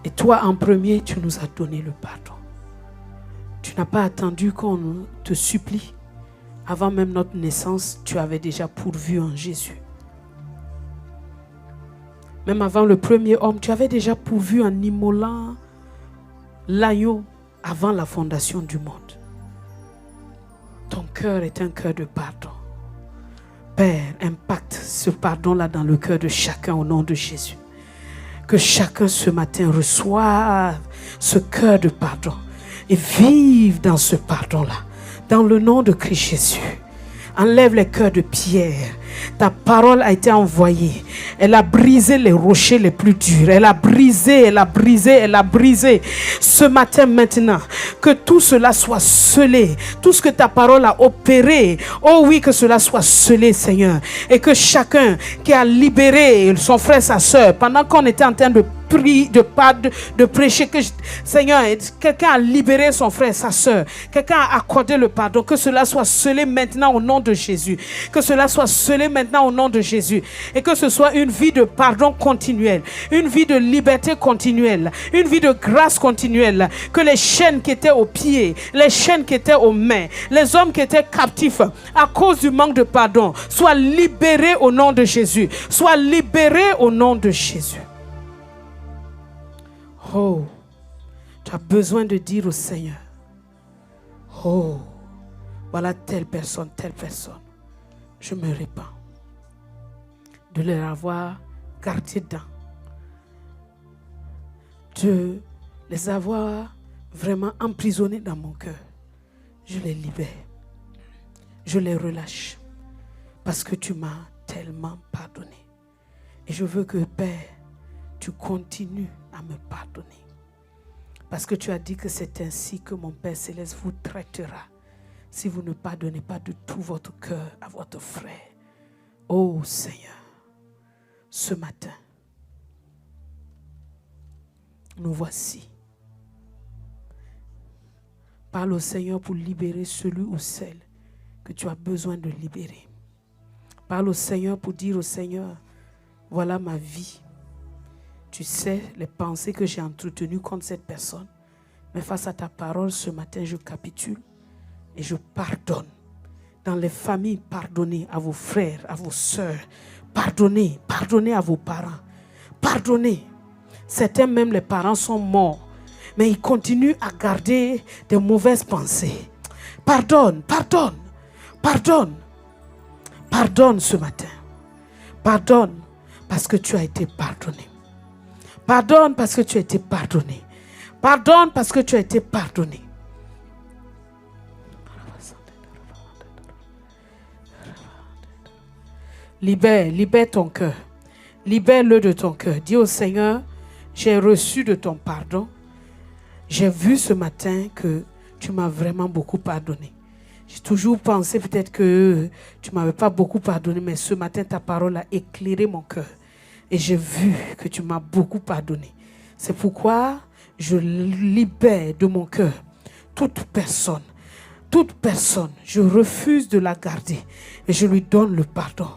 Et toi, en premier, tu nous as donné le pardon. Tu n'as pas attendu qu'on te supplie. Avant même notre naissance, tu avais déjà pourvu en Jésus. Même avant le premier homme, tu avais déjà pourvu en immolant l'agneau avant la fondation du monde. Ton cœur est un cœur de pardon. Père, impacte ce pardon-là dans le cœur de chacun au nom de Jésus. Que chacun ce matin reçoive ce cœur de pardon et vive dans ce pardon-là. Dans le nom de Christ Jésus. Enlève les cœurs de pierre. Ta parole a été envoyée. Elle a brisé les rochers les plus durs. Elle a brisé, elle a brisé, elle a brisé. Ce matin maintenant, que tout cela soit scellé. Tout ce que ta parole a opéré. Oh oui, que cela soit scellé, Seigneur. Et que chacun qui a libéré son frère, sa soeur, pendant qu'on était en train de prêcher, que Seigneur, quelqu'un a libéré son frère, sa soeur, quelqu'un a accordé le pardon, que cela soit scellé maintenant au nom de Jésus, que cela soit scellé maintenant au nom de Jésus, et que ce soit une vie de pardon continuel, une vie de liberté continuelle, une vie de grâce continuelle, que les chaînes qui étaient aux pieds, les chaînes qui étaient aux mains, les hommes qui étaient captifs à cause du manque de pardon, soient libérés au nom de Jésus, soient libérés au nom de Jésus. Oh, tu as besoin de dire au Seigneur, oh, voilà telle personne, je me répands de les avoir gardés dedans, de les avoir vraiment emprisonnés dans mon cœur. Je les libère, je les relâche, parce que tu m'as tellement pardonné. Et je veux que, Père, tu continues à me pardonner. Parce que tu as dit que c'est ainsi que mon Père Céleste vous traitera si vous ne pardonnez pas de tout votre cœur à votre frère. Oh Seigneur, ce matin, nous voici. Parle au Seigneur pour libérer celui ou celle que tu as besoin de libérer. Parle au Seigneur pour dire au Seigneur, voilà ma vie. Tu sais les pensées que j'ai entretenues contre cette personne. Mais face à ta parole, ce matin, je capitule et je pardonne. Dans les familles, pardonnez à vos frères, à vos sœurs. Pardonnez à vos parents. Pardonnez. Certains, même les parents, sont morts. Mais ils continuent à garder de mauvaises pensées. Pardonne ce matin. Pardonne parce que tu as été pardonné. Pardonne parce que tu as été pardonné. Pardonne parce que tu as été pardonné. Libère ton cœur. Libère-le de ton cœur. Dis au Seigneur, j'ai reçu de ton pardon. J'ai vu ce matin que tu m'as vraiment beaucoup pardonné. J'ai toujours pensé peut-être que tu ne m'avais pas beaucoup pardonné, mais ce matin, ta parole a éclairé mon cœur. Et j'ai vu que tu m'as beaucoup pardonné. C'est pourquoi je libère de mon cœur toute personne, je refuse de la garder. Et je lui donne le pardon.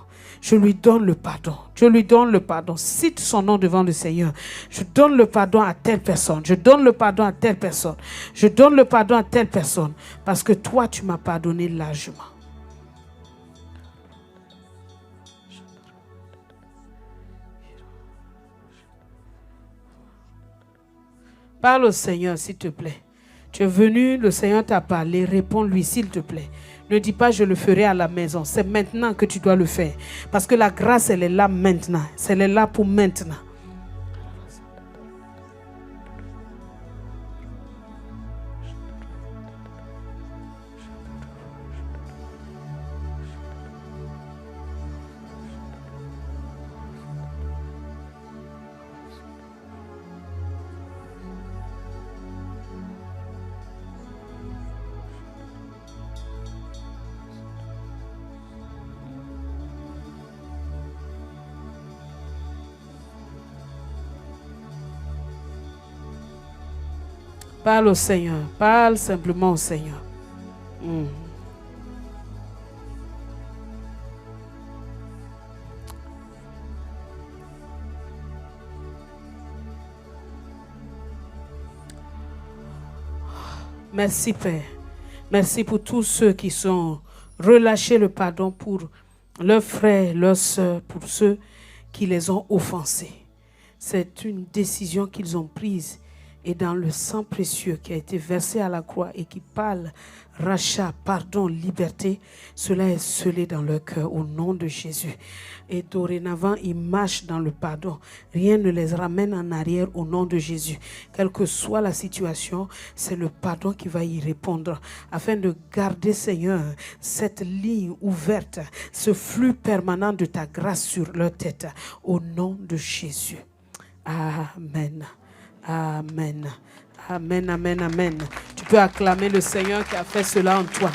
Je lui donne le pardon. Cite son nom devant le Seigneur. Je donne le pardon à telle personne. Je donne le pardon à telle personne. Je donne le pardon à telle personne. Parce que toi, tu m'as pardonné largement. Parle au Seigneur, s'il te plaît. Tu es venu, le Seigneur t'a parlé, réponds-lui, s'il te plaît. Ne dis pas, je le ferai à la maison. C'est maintenant que tu dois le faire. Parce que la grâce, elle est là maintenant. Elle est là pour maintenant. Parle au Seigneur. Parle simplement au Seigneur. Merci Père. Merci pour tous ceux qui sont relâcher le pardon pour leurs frères, leurs sœurs, pour ceux qui les ont offensés. C'est une décision qu'ils ont prise. Et dans le sang précieux qui a été versé à la croix et qui parle rachat, pardon, liberté, cela est scellé dans leur cœur au nom de Jésus. Et dorénavant, ils marchent dans le pardon. Rien ne les ramène en arrière au nom de Jésus. Quelle que soit la situation, c'est le pardon qui va y répondre. Afin de garder, Seigneur, cette ligne ouverte, ce flux permanent de ta grâce sur leur tête. Au nom de Jésus. Amen. Amen. Amen, amen, amen. Tu peux acclamer le Seigneur qui a fait cela en toi.